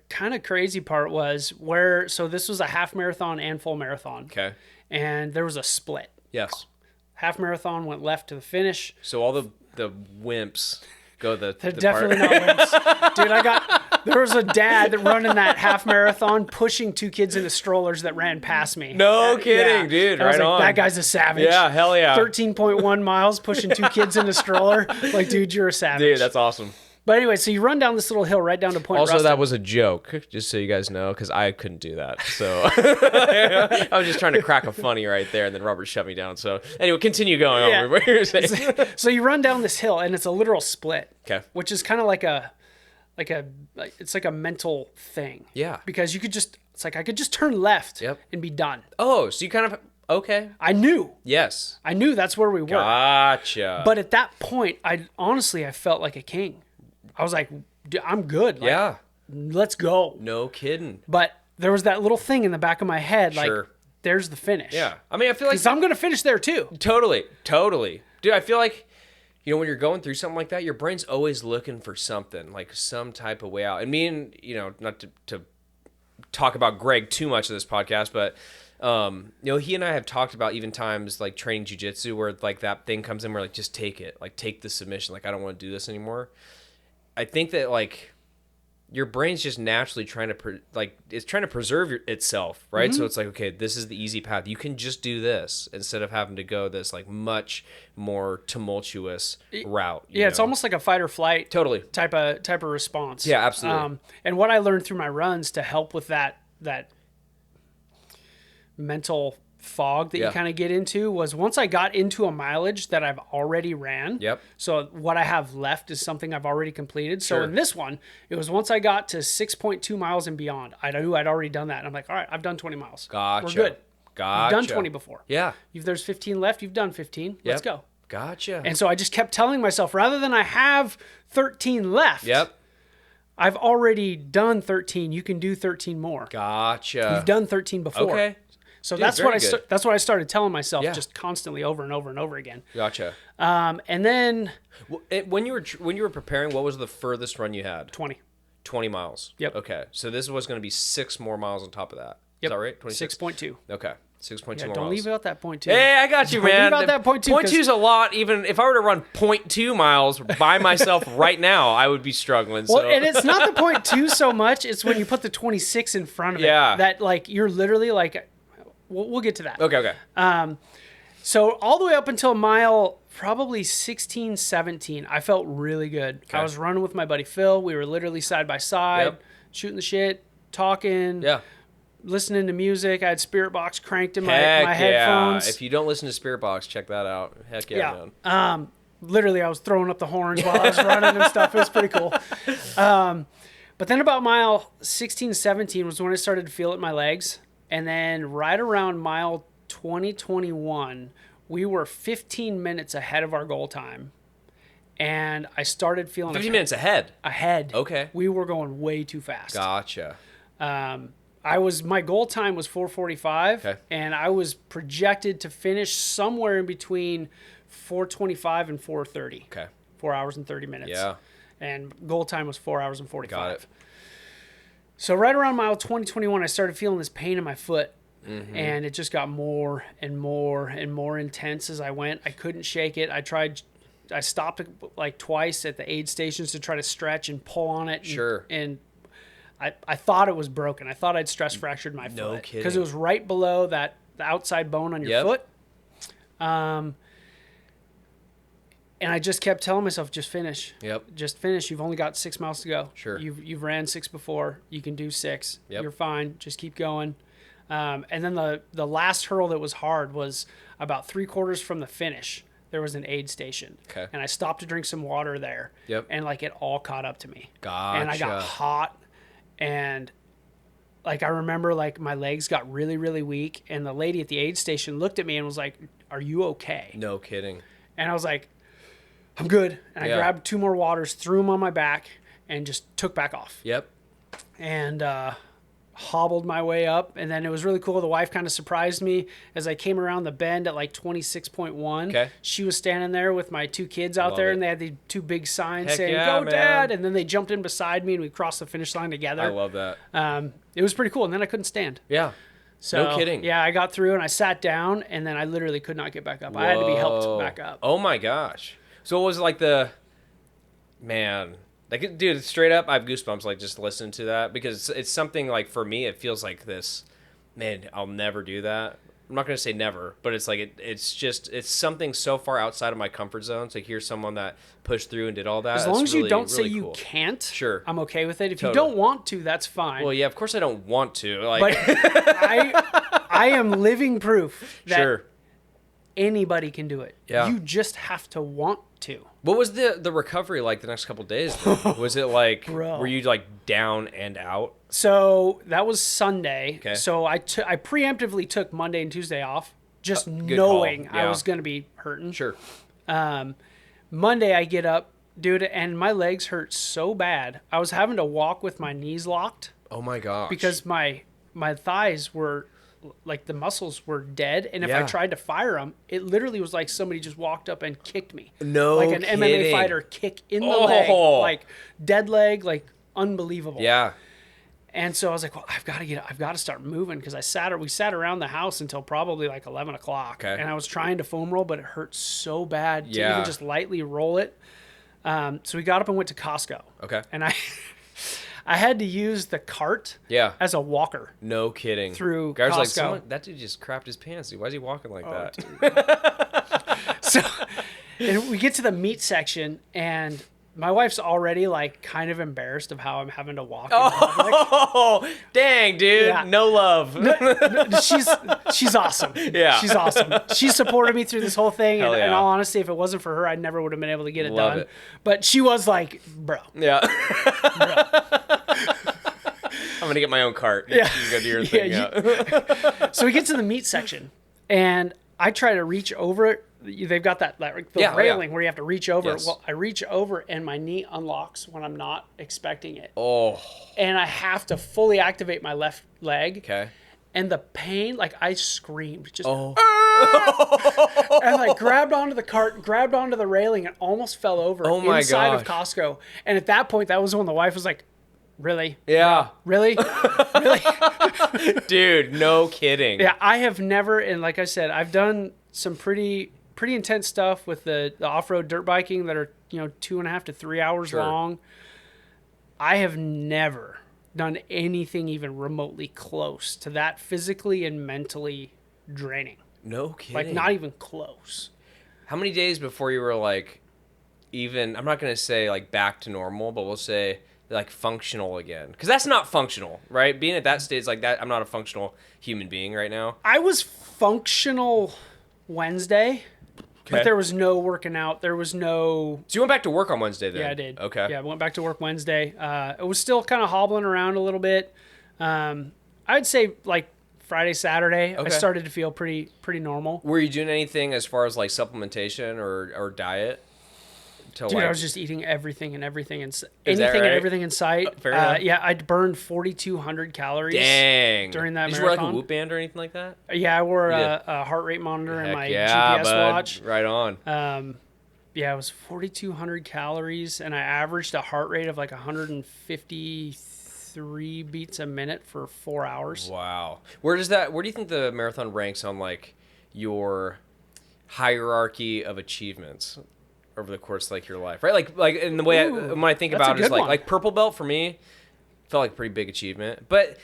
kind of crazy part was so this was a half marathon and full marathon. Okay. And there was a split. Yes. Half marathon went left to the finish. So all the wimps go They're definitely not wimps. Dude, there was a dad that running that half marathon pushing 2 kids into strollers that ran past me. No kidding, dude. Right on. That guy's a savage. Yeah, hell yeah. 13.1 miles pushing 2 kids in a stroller. Like, dude, you're a savage. Dude, that's awesome. But anyway, so you run down this little hill right down to Point Also, Rustin. that was a joke, just so you guys know, because I couldn't do that. So I was just trying to crack a funny right there, and then Robert shut me down. So anyway, continue going on. What you were saying. So you run down this hill, and it's a literal split. Okay. Which is kind of like it's like a mental thing. Yeah. Because I could just turn left and be done. Oh, so you kind of... Okay. I knew. Yes. I knew that's where we were. Gotcha. But at that point, I felt like a king. I was like, I'm good. Like, let's go. No kidding. But there was that little thing in the back of my head, like, there's the finish. Yeah. I mean, I feel like... Because I'm going to finish there, too. Totally. Dude, I feel like, when you're going through something like that, your brain's always looking for something, like some type of way out. And me and, not to talk about Greg too much of this podcast, but... he and I have talked about even times like training jiu-jitsu where like that thing comes in, we're like, just take it, like take the submission. Like, I don't want to do this anymore. I think that like your brain's just naturally trying to it's trying to preserve itself. Right. Mm-hmm. So it's like, okay, this is the easy path. You can just do this instead of having to go this like much more tumultuous route. Yeah. It's almost like a fight or flight type of response. Yeah, absolutely. And what I learned through my runs to help with that mental fog that you kind of get into was once I got into a mileage that I've already ran. Yep. So what I have left is something I've already completed. So in this one, it was once I got to 6.2 miles and beyond. I knew I'd already done that. And I'm like, all right, I've done 20 miles. Gotcha. We're good. Gotcha. You've done 20 before. Yeah. If there's 15 left, you've done 15. Let's go. Gotcha. And so I just kept telling myself, rather than I have 13 left. Yep. I've already done 13. You can do 13 more. Gotcha. You've done 13 before. Okay. So Dude, that's what I started telling myself just constantly over and over and over again. Gotcha. And then when you were preparing, what was the furthest run you had? 20. 20 miles. Yep. Okay. So this was going to be 6 more miles on top of that. Yep. Is that right? 26? 6.2. Okay. 6.2 more Don't miles. leave out that point 2. Hey, I got you, man. Leave out that point 2. Point 2 is a lot. Even if I were to run 0.2 miles by myself right now, I would be struggling. Well, so. and it's not the point 2 so much. It's when you put the 26 in front of it. Yeah. That, like, you're literally like, we'll get to that. Okay. So all the way up until mile probably 16, 17, I felt really good. Okay. I was running with my buddy Phil. We were literally side by side, shooting the shit, talking, listening to music. I had Spirit Box cranked in my headphones. If you don't listen to Spirit Box, check that out. Heck yeah, man. Literally, I was throwing up the horns while I was running and stuff. It was pretty cool. But then about mile 16, 17 was when I started to feel it in my legs. And then right around mile 20, 21, we were 15 minutes ahead of our goal time. And I started feeling 15 minutes ahead. Okay. We were going way too fast. Gotcha. My goal time was 4:45, and I was projected to finish somewhere in between 4:25 and 4:30. Okay. 4 hours and 30 minutes. Yeah. And goal time was 4 hours and 45. Got it. So right around mile 20, 21, I started feeling this pain in my foot. And it just got more and more and more intense as I went. I couldn't shake it. I stopped like twice at the aid stations to try to stretch and pull on it. And I thought it was broken. I thought I'd stress fractured my foot. No kidding. Because it was right below the outside bone on your foot. And I just kept telling myself, just finish. Just finish. You've only got 6 miles to go. You've ran 6 before. You can do 6. You're fine. Just keep going. And then the last hurdle that was hard was about 3/4 from the finish. There was an aid station. Okay. And I stopped to drink some water there. And like it all caught up to me. Gotcha. And I got hot. And like I remember like my legs got really, really weak. And the lady at the aid station looked at me and was like, "Are you okay?" No kidding. And I was like, "I'm good." And I grabbed 2 more waters, threw them on my back, and just took back off. And hobbled my way up. And then it was really cool. The wife kind of surprised me as I came around the bend at like 26.1. She was standing there with my 2 kids out there, and they had the 2 big signs saying, "Go, man. Dad." And then they jumped in beside me, and we crossed the finish line together. I love that. It was pretty cool. And then I couldn't stand. So, no kidding. Yeah, I got through, and I sat down, and then I literally could not get back up. I had to be helped back up. Oh, my gosh. So what was it like like, dude, straight up, I have goosebumps, like, just listening to that, because it's something, like, for me, it feels like this, man, I'll never do that. I'm not going to say never, but it's like, it's something so far outside of my comfort zone to hear someone that pushed through and did all that. As long as you don't say you can't, I'm okay with it. If you don't want to, that's fine. Well, yeah, of course I don't want to. Like, but I am living proof that anybody can do it. You just have to want to. What was the recovery like the next couple of days? Was it like, were you like down and out? So that was Sunday. So I preemptively took Monday and Tuesday off, just knowing I was going to be hurting. Monday I get up, dude, and my legs hurt so bad. I was having to walk with my knees locked. Oh my gosh. Because my thighs were, like, the muscles were dead, and if I tried to fire them, it literally was like somebody just walked up and kicked me. No Like an kidding. MMA fighter kick in the leg, like dead leg, like unbelievable. And so I was like, well, I've got to start moving, because we sat around the house until probably like 11 o'clock. And I was trying to foam roll, but it hurt so bad to even just lightly roll it. So we got up and went to Costco. And I had to use the cart as a walker. No kidding. Through Guys Costco. like, that dude just crapped his pants. Dude. Why is he walking like that? So and we get to the meat section, and my wife's already like kind of embarrassed of how I'm having to walk in public. Oh, dang, dude. Yeah. No love. She's awesome. Yeah. She's awesome. She supported me through this whole thing. And yeah. in all honesty, if it wasn't for her, I never would have been able to get it Love done. it. But she was like, bro. Yeah. Bro. I'm going to get my own cart. Yeah. You go do your thing. Yeah. So we get to the meat section, and I try to reach over it. They've got that railing where you have to reach over. Yes. Well, I reach over and my knee unlocks when I'm not expecting it. Oh. And I have to fully activate my left leg. Okay. And the pain, like I screamed, just and like grabbed onto the cart, grabbed onto the railing, and almost fell over inside of Costco. And at that point, that was when the wife was like, "Really? Yeah. Really? Really?" Dude, no kidding. Yeah, I have never, and like I said, I've done some pretty intense stuff with the off-road dirt biking that are 2.5 to 3 hours long. I have never done anything even remotely close to that physically and mentally draining. No kidding. Like not even close. How many days before you were like, even, I'm not going to say like back to normal, but we'll say like functional again? Because that's not functional, right? Being at that stage like that, I'm not a functional human being right now. I was functional Wednesday. Okay. But there was no working out. There was no... So you went back to work on Wednesday then? Yeah, I did. Okay. Yeah, I went back to work Wednesday. It was still kind of hobbling around a little bit. I'd say like Friday, Saturday, I started to feel pretty normal. Were you doing anything as far as like supplementation or diet? Dude, I was just eating anything and everything in sight. Fair enough. Yeah, I'd burned 4,200 calories. Dang. During that marathon. Did you wear like a Whoop band or anything like that? Yeah, I wore a heart rate monitor and my GPS watch. Right on. Yeah, it was 4,200 calories, and I averaged a heart rate of like 153 beats a minute for 4 hours. Wow. Where do you think the marathon ranks on like your hierarchy of achievements over the course of like your life, right? Like in the way when I think about it is like purple belt for me felt like a pretty big achievement, but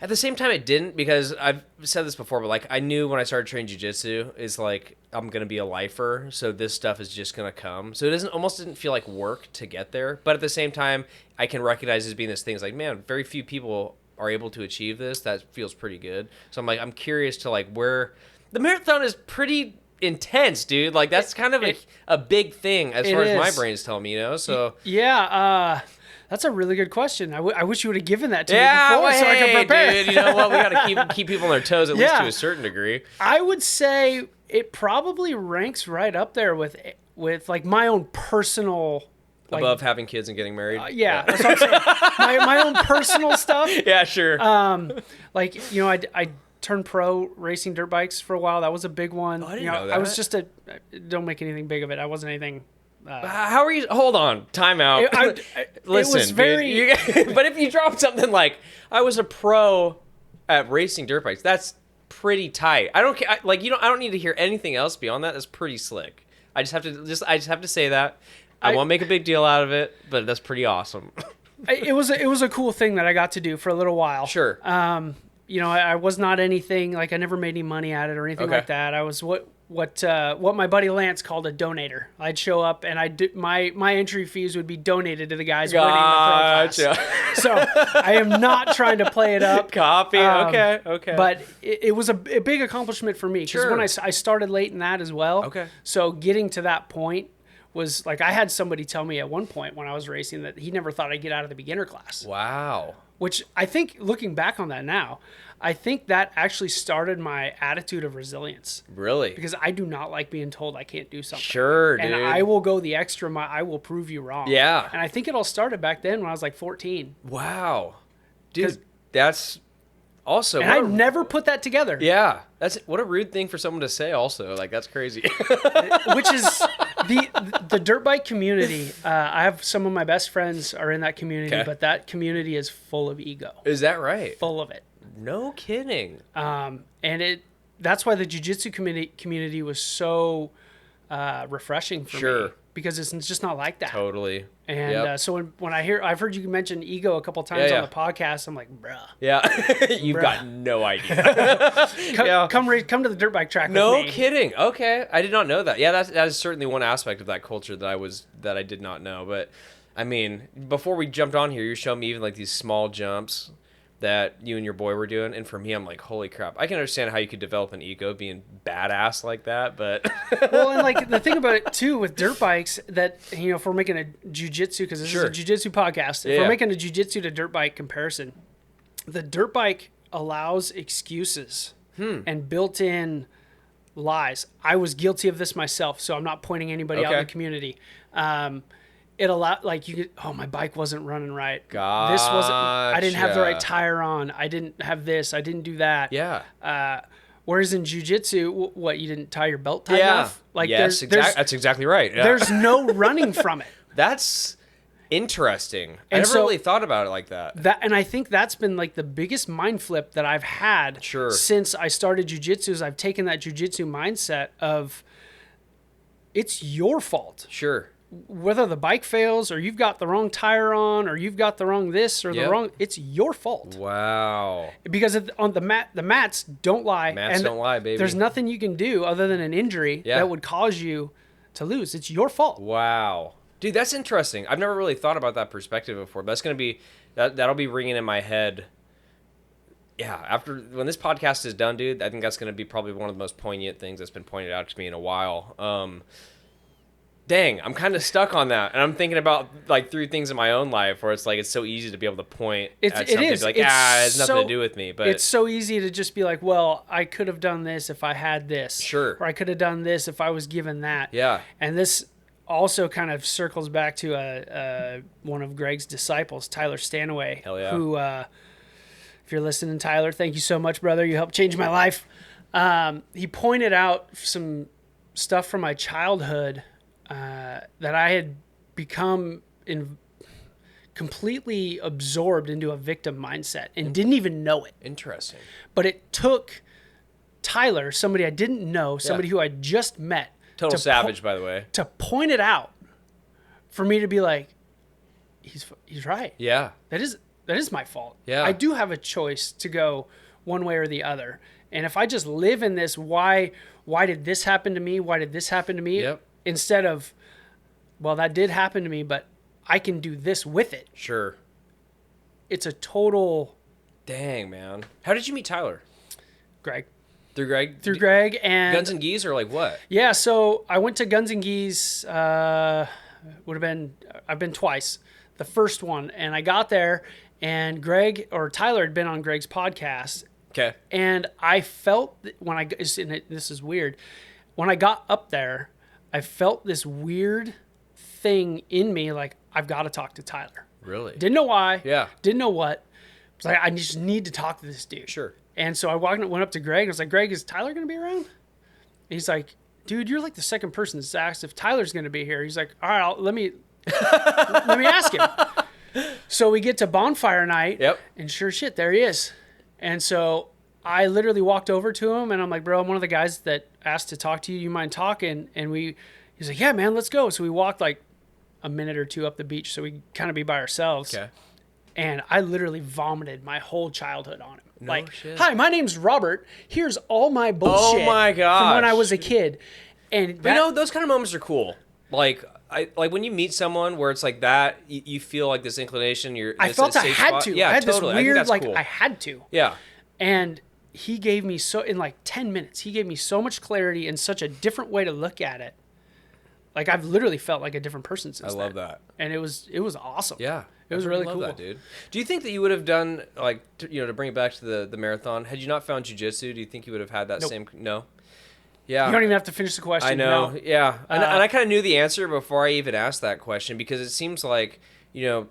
at the same time it didn't, because I've said this before, but like I knew when I started training jiu-jitsu is like I'm gonna be a lifer, so this stuff is just gonna come. So it almost didn't feel like work to get there, but at the same time I can recognize as being this thing. It's like, man, very few people are able to achieve this. That feels pretty good. So I'm curious to like where the marathon is pretty intense, dude. Like that's kind of a big thing as far as my brain's telling me, So yeah, that's a really good question. I wish you would have given that to me before so I could prepare. Dude, you know what? We got to keep people on their toes at least to a certain degree. I would say it probably ranks right up there with like my own personal. Above having kids and getting married. That's what I'm saying. my own personal stuff. Yeah, sure. I turned pro racing dirt bikes for a while. That was a big one. Oh, I didn't know that. I was just don't make anything big of it. I wasn't anything. How are you? Hold on. Time out. Listen, it was very... but if you drop something like, I was a pro at racing dirt bikes, that's pretty tight. I don't care. I don't need to hear anything else beyond that. That's pretty slick. I just have to say that. I won't make a big deal out of it, but that's pretty awesome. It was a cool thing that I got to do for a little while. Sure. I was not anything, like I never made any money at it or anything like that. I was what my buddy Lance called a donator. I'd show up and my entry fees would be donated to the guys winning the pro class. So I am not trying to play it up. Copy. Okay. But it was a big accomplishment for me, because when I started late in that as well. Okay. So getting to that point was like, I had somebody tell me at one point when I was racing that he never thought I'd get out of the beginner class. Wow. Which I think, looking back on that now, I think that actually started my attitude of resilience. Really? Because I do not like being told I can't do something. Sure, dude. And I will go the extra mile. I will prove you wrong. Yeah. And I think it all started back then when I was like 14. Wow. Dude, that's also... And I never put that together. Yeah. What a rude thing for someone to say also. Like, that's crazy. Which is... The dirt bike community, I have some of my best friends are in that community, but that community is full of ego. Is that right? Full of it. No kidding. And that's why the jiu-jitsu community was so refreshing for me. because it's just not like that. Totally. And so when I've heard you mention ego a couple times on the podcast, I'm like, bruh. Yeah. You've got no idea. Come to the dirt bike track with me. No kidding. Okay. I did not know that. Yeah, that is certainly one aspect of that culture that I did not know. But I mean, before we jumped on here, you showed me even like these small jumps that you and your boy were doing, and for me, I'm like, holy crap! I can understand how you could develop an ego being badass like that, but well, and like the thing about it too with dirt bikes that if we're making a jiu-jitsu, because this is a jiu-jitsu podcast, if we're making a jiu-jitsu to dirt bike comparison, the dirt bike allows excuses and built-in lies. I was guilty of this myself, so I'm not pointing anybody out in the community. It allowed, like, you could, my bike wasn't running right. Gotcha. This wasn't, I didn't have the right tire on. I didn't have this. I didn't do that. Yeah. Whereas in jiu-jitsu, what, you didn't tie your belt tight enough? Like, yes, that's exactly right. Yeah. There's no running from it. That's interesting. I never really thought about it like that. And I think that's been like the biggest mind flip that I've had since I started jiu-jitsu is I've taken that jiu-jitsu mindset of it's your fault. Sure. Whether the bike fails or you've got the wrong tire on or you've got the wrong this or the wrong, it's your fault. Wow. Because on the mats don't lie. Mats don't lie, baby. There's nothing you can do other than an injury that would cause you to lose. It's your fault. Wow. Dude, that's interesting. I've never really thought about that perspective before. But that's going to be, that'll be ringing in my head. Yeah, when this podcast is done, dude, I think that's going to be probably one of the most poignant things that's been pointed out to me in a while. Dang, I'm kind of stuck on that. And I'm thinking about, like, through things in my own life where it's like, it's so easy to be able to point at something. It is. Like, it has nothing to do with me. But it's so easy to just be like, well, I could have done this if I had this. Sure. Or I could have done this if I was given that. Yeah. And this also kind of circles back to one of Greg's disciples, Tyler Stanaway. Hell yeah. Who, if you're listening, Tyler, thank you so much, brother. You helped change my life. He pointed out some stuff from my childhood that I had become completely absorbed into a victim mindset and didn't even know it. Interesting. But it took Tyler, somebody I didn't know, somebody who I just met. Total savage, by the way. To point it out for me to be like, he's right. Yeah. That is my fault. Yeah. I do have a choice to go one way or the other. And if I just live in this, why did this happen to me? Why did this happen to me? Yep. Instead of, well, that did happen to me, but I can do this with it. Sure. It's a total... Dang, man. How did you meet Tyler? Greg. Through Greg? Through Greg and... Guns and Geese or like what? Yeah, so I went to Guns and Geese, I've been twice. The first one, and I got there, and Tyler had been on Greg's podcast. Okay. And I felt, this is weird, when I got up there, I felt this weird thing in me, like, I've got to talk to Tyler. Really? Didn't know why. Yeah. Didn't know what. I was like, I just need to talk to this dude. Sure. And so I went up to Greg, and I was like, Greg, is Tyler going to be around? And he's like, dude, you're like the second person that's asked if Tyler's going to be here. He's like, all right, let me ask him. So we get to bonfire night. Yep. And sure shit, there he is. And so I literally walked over to him, and I'm like, bro, I'm one of the guys that asked to talk to you. You mind talking? And he's like, yeah, man, let's go. So we walked like a minute or two up the beach so we kind of be by ourselves. Okay. And I literally vomited my whole childhood on him. No shit. Hi, my name's Robert. Here's all my bullshit oh my gosh. from when I was a kid. And those kind of moments are cool. Like when you meet someone where it's like that, you feel like this inclination. I felt I had to. Yeah, I had totally. this weird, I think that's cool. I had to. Yeah. And he gave me in like 10 minutes, he gave me so much clarity and such a different way to look at it. Like I've literally felt like a different person since then. I love that. And it was awesome. Yeah. It was really cool. That, dude. Do you think that you would have done to bring it back to the marathon? Had you not found jiu-jitsu, do you think you would have had that same? No. Yeah. You don't even have to finish the question. I know. No. Yeah. And I kind of knew the answer before I even asked that question because it seems like the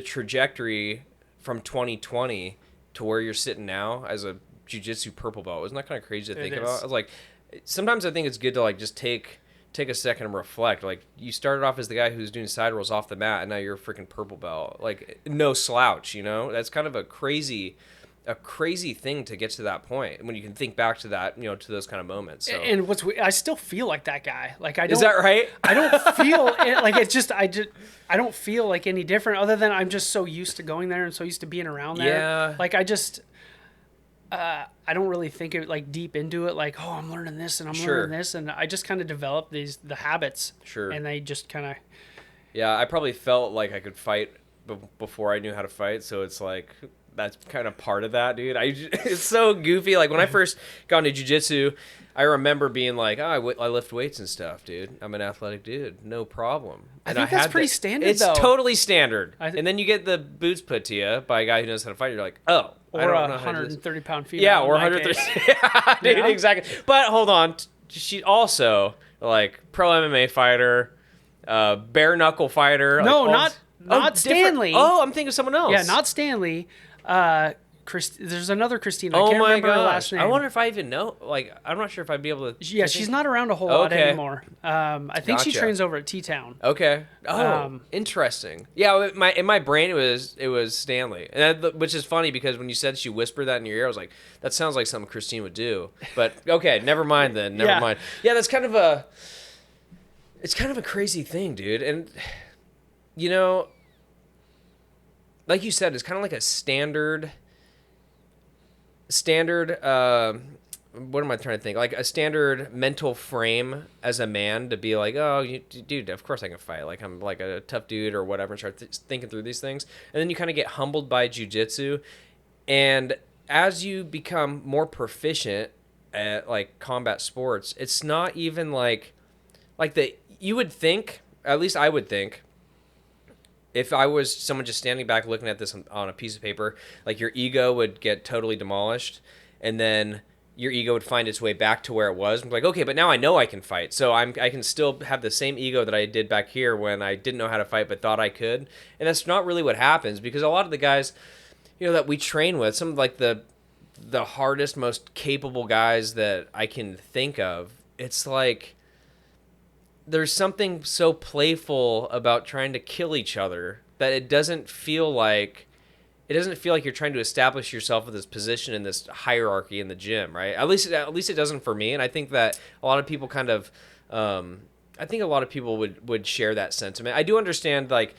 trajectory from 2020 to where you're sitting now as a jiu-jitsu purple belt, isn't that kind of crazy to think about? I was like, sometimes I think it's good to like just take a second and reflect. Like you started off as the guy who's doing side rolls off the mat, and now you're a freaking purple belt. Like no slouch, That's kind of a crazy a crazy thing to get to that point when you can think back to that, to those kind of moments. So. And I still feel like that guy. Like I don't. Is that right? I don't feel like it's just I don't feel like any different other than I'm just so used to going there and so used to being around there. Yeah. Like I don't really think it like deep into it. Like, oh, I'm learning this and I'm learning this, and I just kind of develop the habits. Sure. And they just kind of. Yeah, I probably felt like I could fight before I knew how to fight, so it's like. That's kind of part of that, dude. It's so goofy. Like when I first got into jiu-jitsu, I remember being like, I lift weights and stuff, dude. I'm an athletic dude. No problem. And I think that's pretty standard, it's though. It's totally standard. And then you get the boots put to you by a guy who knows how to fight. You're like, oh. Or I don't know 130-pound female. Yeah, or 130. Yeah, dude, exactly. But hold on. She also, like, pro MMA fighter, bare knuckle fighter. No, like, not Stanley. Oh, I'm thinking of someone else. Yeah, not Stanley. There's another Christina. I can't remember her last name. I wonder if I even know. Like, I'm not sure if I'd be able to. Yeah, she's not around a whole lot anymore. I think she trains over at T-Town. Okay. Oh, interesting. Yeah, in my brain it was Stanley, which is funny because when you said she whispered that in your ear, I was like, that sounds like something Christine would do. But okay, never mind then. Never mind. Yeah, that's kind of a. It's kind of a crazy thing, dude, and like you said, it's kind of like a standard what am I trying to think? Like a standard mental frame as a man to be like, oh, dude, of course I can fight. Like I'm like a tough dude or whatever, and start thinking through these things. And then you kind of get humbled by jiu-jitsu. And as you become more proficient at like combat sports, it's not even like you would think, at least I would think, if I was someone just standing back looking at this on a piece of paper, like your ego would get totally demolished, and then your ego would find its way back to where it was. I'm like, okay, but now I know I can fight, so I can still have the same ego that I did back here when I didn't know how to fight but thought I could. And that's not really what happens, because a lot of the guys, that we train with, some of like the hardest, most capable guys that I can think of, it's like there's something so playful about trying to kill each other that it doesn't feel like you're trying to establish yourself in this position in this hierarchy in the gym, right? At least it doesn't for me, and I think that a lot of people kind of would share that sentiment. I do understand, like,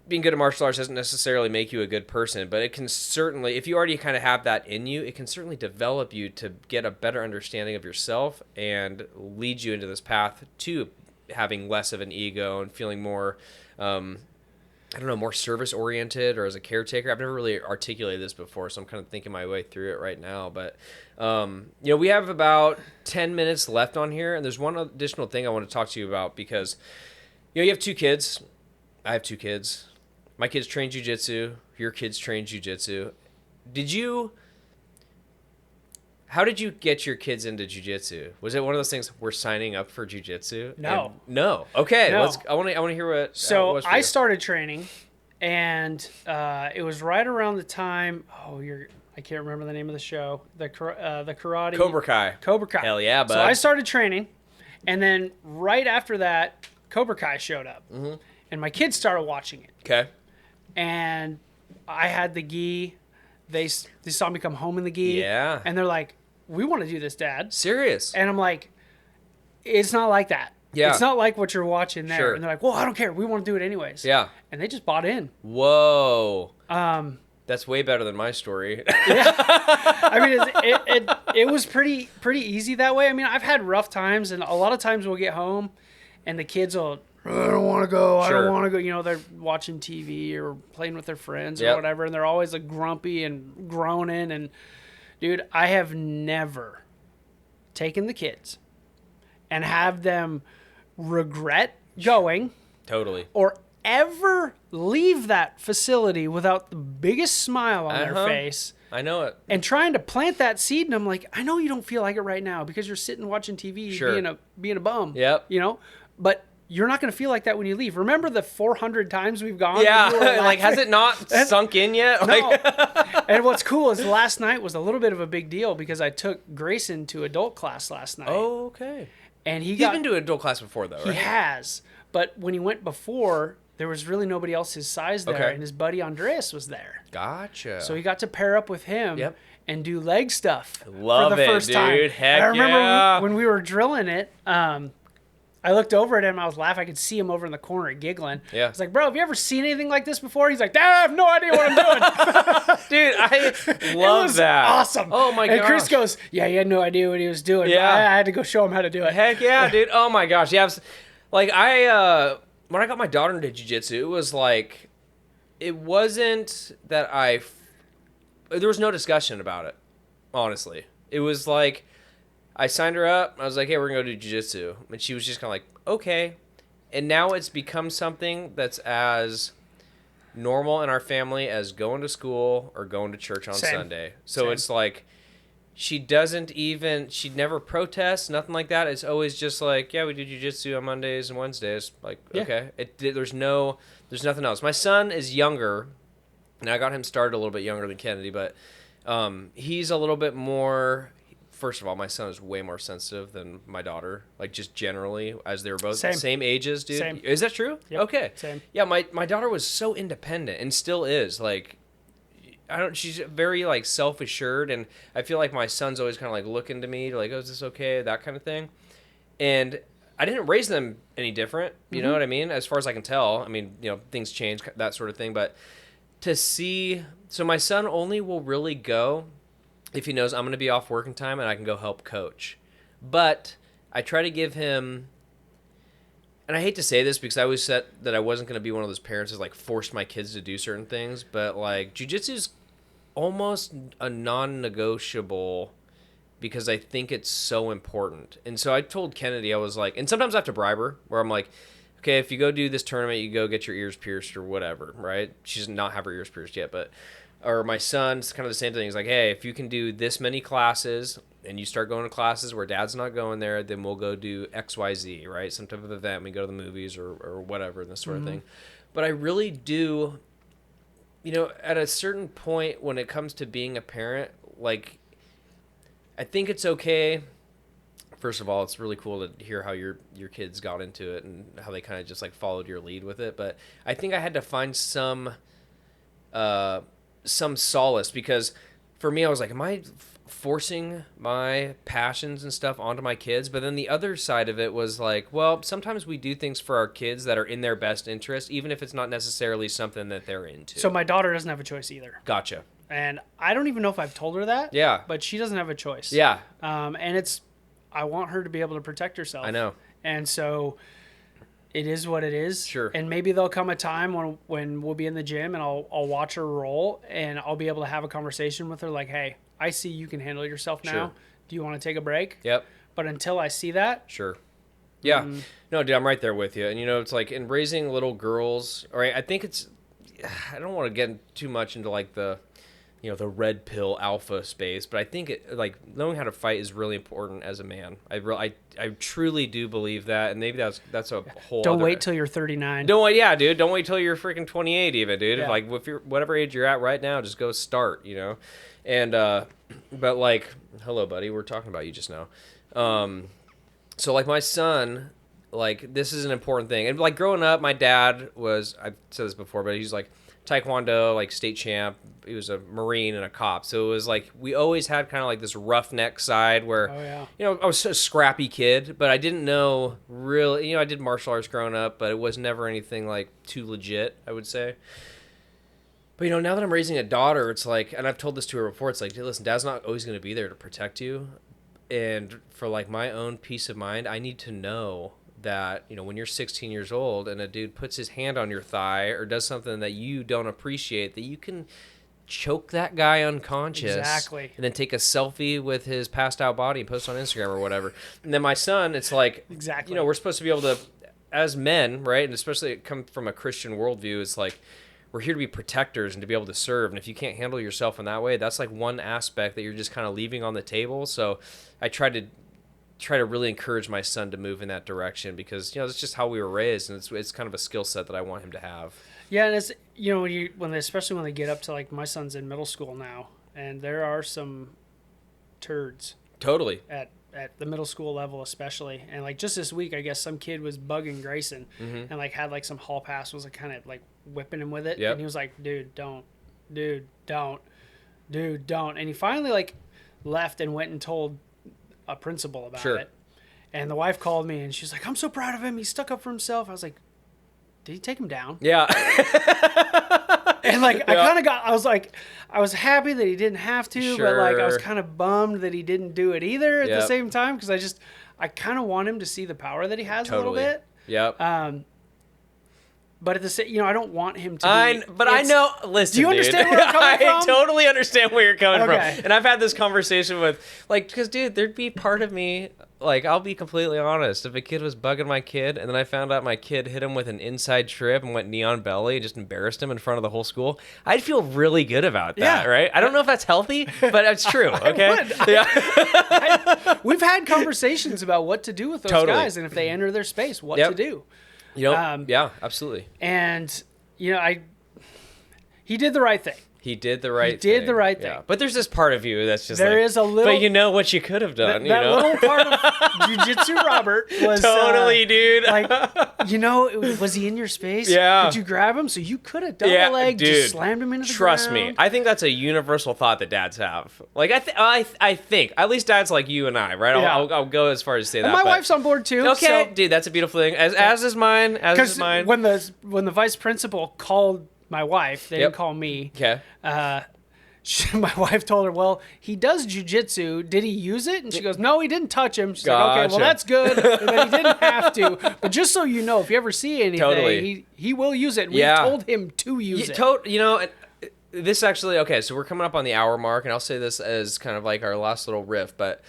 being good at martial arts doesn't necessarily make you a good person, but it can certainly, if you already kind of have that in you, it can certainly develop you to get a better understanding of yourself and lead you into this path to having less of an ego and feeling more, more service-oriented or as a caretaker. I've never really articulated this before, so I'm kind of thinking my way through it right now. But, we have about 10 minutes left on here, and there's one additional thing I want to talk to you about because, you have 2 kids. I have 2 kids. My kids train jiu-jitsu. Your kids train jiu-jitsu. How did you get your kids into jiu-jitsu? Was it one of those things, we're signing up for jiu-jitsu? No. No. Okay. No. I want to hear what. So I started training, and it was right around the time. I can't remember the name of the show. The karate. Cobra Kai. Cobra Kai. Hell yeah, bud. So I started training, and then right after that, Cobra Kai showed up. Mm-hmm. And my kids started watching it. Okay. And I had the gi. They saw me come home in the gi. Yeah. And they're like, we want to do this, Dad. Serious. And I'm like, it's not like that. Yeah. It's not like what you're watching there. Sure. And they're like, well, I don't care. We want to do it anyways. Yeah. And they just bought in. Whoa. That's way better than my story. Yeah. I mean, it was pretty easy that way. I mean, I've had rough times, and a lot of times we'll get home, and the kids will, I don't want to go. Sure. I don't want to go. They're watching TV or playing with their friends or whatever, and they're always like grumpy and groaning. And dude, I have never taken the kids and have them regret going. Totally. Or ever leave that facility without the biggest smile on their face. I know it. And trying to plant that seed, and I'm like, I know you don't feel like it right now because you're sitting watching TV, sure, being a bum. Yep. But you're not going to feel like that when you leave. Remember the 400 times we've gone? Yeah, like, has it not sunk in yet? No. And what's cool is last night was a little bit of a big deal because I took Grayson to adult class last night. Oh, okay. And he's been to adult class before, though, right? He has. But when he went before, there was really nobody else his size there, and his buddy Andreas was there. Gotcha. So he got to pair up with him and do leg stuff Love for the first dude. time. Heck and I remember when we were drilling it, I looked over at him. I was laughing. I could see him over in the corner giggling. Yeah. I was like, bro, have you ever seen anything like this before? He's like, Dad, I have no idea what I'm doing. Dude, I love that. Awesome. Oh, my gosh. And Chris goes, yeah, he had no idea what he was doing. Yeah. I had to go show him how to do it. Heck yeah, dude. Oh, my gosh. Yeah. Like, when I got my daughter into jiu-jitsu, it was like, it wasn't that there was no discussion about it, honestly. It was like, I signed her up. I was like, hey, we're going to go do jiu-jitsu. And she was just kind of like, okay. And now it's become something that's as normal in our family as going to school or going to church on Sunday. So it's like, she'd never protest, nothing like that. It's always just like, yeah, we do jiu-jitsu on Mondays and Wednesdays. Like, okay. There's nothing else. My son is younger, and I got him started a little bit younger than Kennedy, but he's a little bit more... First of all, my son is way more sensitive than my daughter, like just generally, as they were both same ages, dude. Same. Is that true? Yep. Okay. Same. Yeah, my daughter was so independent and still is. Like, she's very like self-assured, and I feel like my son's always kind of like looking to me, like, oh, is this okay? That kind of thing. And I didn't raise them any different, you know what I mean? As far as I can tell. I mean, things change, that sort of thing. But to see, so my son only will really go if he knows I'm going to be off working time and I can go help coach. But I try to give him, and I hate to say this because I always said that I wasn't going to be one of those parents that like forced my kids to do certain things, but like jiu-jitsu is almost a non-negotiable because I think it's so important. And so I told Kennedy, I was like, and sometimes I have to bribe her where I'm like, okay, if you go do this tournament, you go get your ears pierced or whatever, right? She does not have her ears pierced yet, but... Or my son's kind of the same thing. He's like, hey, if you can do this many classes and you start going to classes where dad's not going there, then we'll go do XYZ, right? Some type of event. We go to the movies or whatever, and this sort of thing. But I really do, at a certain point when it comes to being a parent, like, I think it's okay. First of all, it's really cool to hear how your kids got into it and how they kind of just like followed your lead with it. But I think I had to find some solace because for me, I was like, am I forcing my passions and stuff onto my kids? But then the other side of it was like, well, sometimes we do things for our kids that are in their best interest, even if it's not necessarily something that they're into. So my daughter doesn't have a choice either. Gotcha. And I don't even know if I've told her that. Yeah. But she doesn't have a choice. Yeah. And I want her to be able to protect herself. I know. And so it is what it is. Sure. And maybe there'll come a time when we'll be in the gym and I'll watch her roll and I'll be able to have a conversation with her like, hey, I see you can handle yourself now. Sure. Do you want to take a break? Yep. But until I see that. Sure. Yeah. No, dude, I'm right there with you. And, it's like in raising little girls, all right, I think I don't want to get too much into like the red pill alpha space, but I think like knowing how to fight is really important as a man. I truly do believe that, and maybe that's a whole. Don't wait till you're 39. Don't wait till you're freaking 28, even, dude. Yeah. If you're whatever age you're at right now, just go start, And but like, hello, buddy, we're talking about you just now. So like my son, like this is an important thing, and like growing up, my dad was, I've said this before, but he's like Taekwondo, like state champ. He was a Marine and a cop. So it was like, we always had kind of like this roughneck side where, I was a scrappy kid, but I didn't know really, I did martial arts growing up, but it was never anything like too legit, I would say. But, now that I'm raising a daughter, it's like, and I've told this to her before, it's like, hey, listen, dad's not always going to be there to protect you. And for like my own peace of mind, I need to know that, when you're 16 years old and a dude puts his hand on your thigh or does something that you don't appreciate, that you can choke that guy unconscious. Exactly. And then take a selfie with his passed out body and post on Instagram or whatever. And then my son, it's like, exactly. We're supposed to be able to, as men, right? And especially it comes from a Christian worldview, it's like, we're here to be protectors and to be able to serve. And if you can't handle yourself in that way, that's like one aspect that you're just kind of leaving on the table. So I try to really encourage my son to move in that direction because, it's just how we were raised. And it's kind of a skill set that I want him to have. Yeah. And it's, especially when they get up to like my son's in middle school now and there are some turds. Totally. At at the middle school level especially. And like just this week, I guess some kid was bugging Grayson and like had like some hall pass, was like kind of like whipping him with it. And he was like, dude, don't. And he finally like left and went and told a principal about it. And the wife called me and she's like, I'm so proud of him. He stuck up for himself. I was like, did he take him down? Yeah. And like, I was happy that he didn't have to, but like, I was kind of bummed that he didn't do it either at the same time. Cause I kind of want him to see the power that he has a little bit. But at the same, I don't want him to. I know. Listen, do you understand where I'm coming from? I totally understand where you're coming from. And I've had this conversation with, like, because dude, there'd be part of me, like, I'll be completely honest. If a kid was bugging my kid, and then I found out my kid hit him with an inside trip and went knee on belly and just embarrassed him in front of the whole school, I'd feel really good about that, right? I don't know if that's healthy, but it's true. Okay. We've had conversations about what to do with those guys, and if they enter their space, what to do. Yeah, absolutely. And he did the right thing. He did the right thing. Yeah. But there's this part of you that's just there is a little. But you know what you could have done. That little part of Jiu-Jitsu Robert was totally, dude. Like, was he in your space? Yeah. Could you grab him? So you could have double leg, just slammed him into the ground. Trust me, I think that's a universal thought that dads have. Like I think at least dads like you and I, right? I'll go as far as to say that. And my wife's on board too. Okay, dude, that's a beautiful thing. As is mine. Because when the vice principal called my wife, they didn't call me. Okay. My wife told her, well, he does jiu-jitsu. Did he use it? And she goes, no, he didn't touch him. She's like, okay, well, that's good. But he didn't have to. But just so you know, if you ever see anything, he will use it. We told him to use it. This actually, okay, so we're coming up on the hour mark, and I'll say this as kind of like our last little riff. But,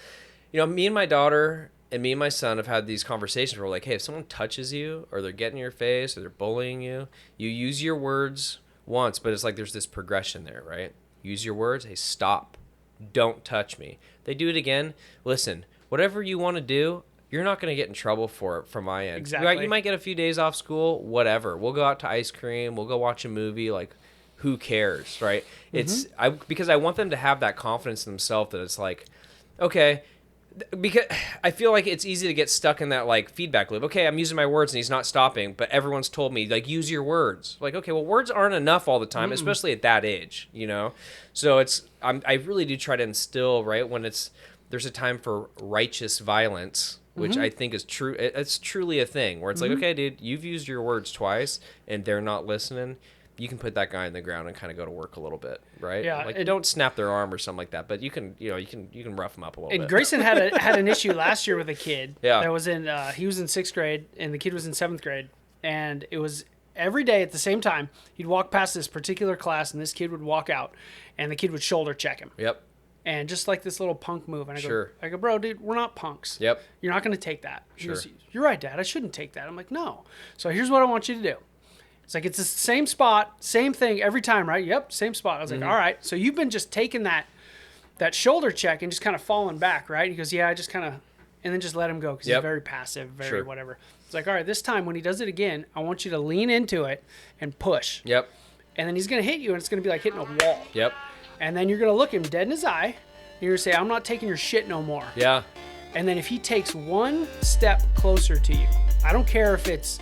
me and my daughter and me and my son have had these conversations where we're like, hey, if someone touches you or they're getting in your face or they're bullying you, you use your words once, but it's like there's this progression there, right? Use your words. Hey, stop. Don't touch me. They do it again. Listen, whatever you want to do, you're not going to get in trouble for it from my end. Exactly. Right? You might get a few days off school, whatever. We'll go out to ice cream. We'll go watch a movie. Like, who cares, right? It's because I want them to have that confidence in themselves that it's like, okay, because I feel like it's easy to get stuck in that like feedback loop. Okay, I'm using my words and he's not stopping, but everyone's told me like use your words. Like, okay, well, words aren't enough all the time, especially at that age, So I really do try to instill, right, when there's a time for righteous violence, which I think is true. It's truly a thing where it's like, okay, dude, you've used your words twice and they're not listening. You can put that guy in the ground and kind of go to work a little bit, right? Yeah. Like, don't snap their arm or something like that, but you can rough them up a little bit. And Grayson had an issue last year with a kid. Yeah. That was he was in 6th grade and the kid was in 7th grade, and it was every day at the same time. He'd walk past this particular class and this kid would walk out, and the kid would shoulder check him. Yep. And just like this little punk move, and I go, bro, dude, we're not punks. Yep. You're not going to take that. He goes, you're right, Dad. I shouldn't take that. I'm like, no. So here's what I want you to do. It's like, it's the same spot, same thing every time, right? Yep, same spot. I was like, all right. So you've been just taking that shoulder check and just kind of falling back, right? He goes, yeah, I just kind of, and then just let him go because he's very passive, very whatever. It's like, all right, this time when he does it again, I want you to lean into it and push. Yep. And then he's going to hit you, and it's going to be like hitting a wall. Yep. And then you're going to look him dead in his eye, and you're going to say, I'm not taking your shit no more. Yeah. And then if he takes one step closer to you, I don't care if it's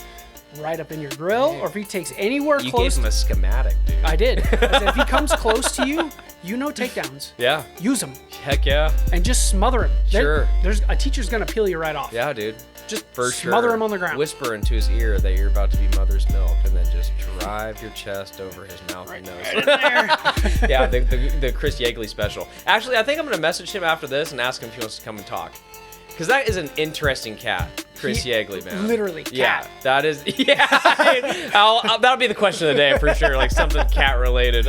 right up in your grill, or if he takes anywhere close. You gave him a schematic, dude. I did. I said, if he comes close to you, takedowns. Yeah. Use them. Heck yeah. And just smother him. Sure. There's a teacher's gonna peel you right off. Yeah, dude. Just smother him on the ground. Whisper into his ear that you're about to be mother's milk, and then just drive your chest over his mouth and nose. Right in there. Yeah, the Chris Yeagley special. Actually, I think I'm gonna message him after this and ask him if he wants to come and talk. Because that is an interesting cat, Chris Yeagley, man. Literally, cat. Yeah, that is. Yeah, that'll be the question of the day for sure, like something cat related.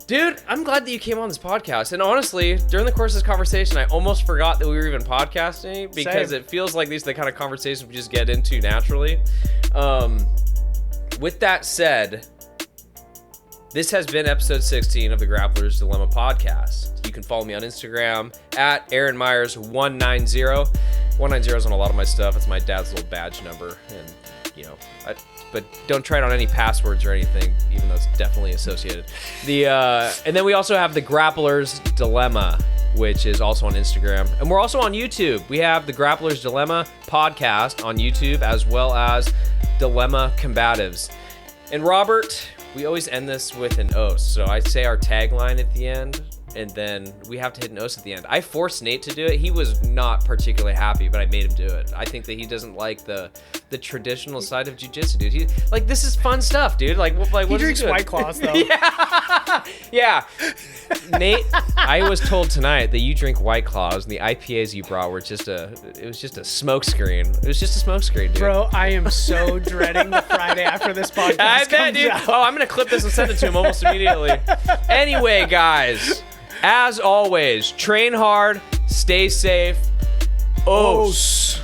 Dude, I'm glad that you came on this podcast. And honestly, during the course of this conversation, I almost forgot that we were even podcasting because it feels like these are the kind of conversations we just get into naturally. With that said, this has been episode 16 of the Grappler's Dilemma podcast. You can follow me on Instagram at Aaron Myers 190. 190 is on a lot of my stuff. It's my dad's little badge number. And, but don't try it on any passwords or anything, even though it's definitely associated. And then we also have the Grappler's Dilemma which is also on Instagram. And we're also on YouTube. We have the Grappler's Dilemma podcast on YouTube, as well as Dilemma Combatives. And Robert, we always end this with an oath. So I say our tagline at the end, and then we have to hit an oath at the end. I forced Nate to do it. He was not particularly happy, but I made him do it. I think that he doesn't like the traditional side of jiu-jitsu, dude. He like, this is fun stuff, dude. Like what he drinks White Claws, though. Yeah. Nate, I was told tonight that you drink White Claws, and the IPAs you brought were just a smoke screen. It was just a smoke screen, dude. Bro, I am so dreading the Friday after this podcast I bet, dude. out. Oh, I'm going to clip this and send it to him almost immediately. Anyway, guys, as always, train hard, stay safe. Os.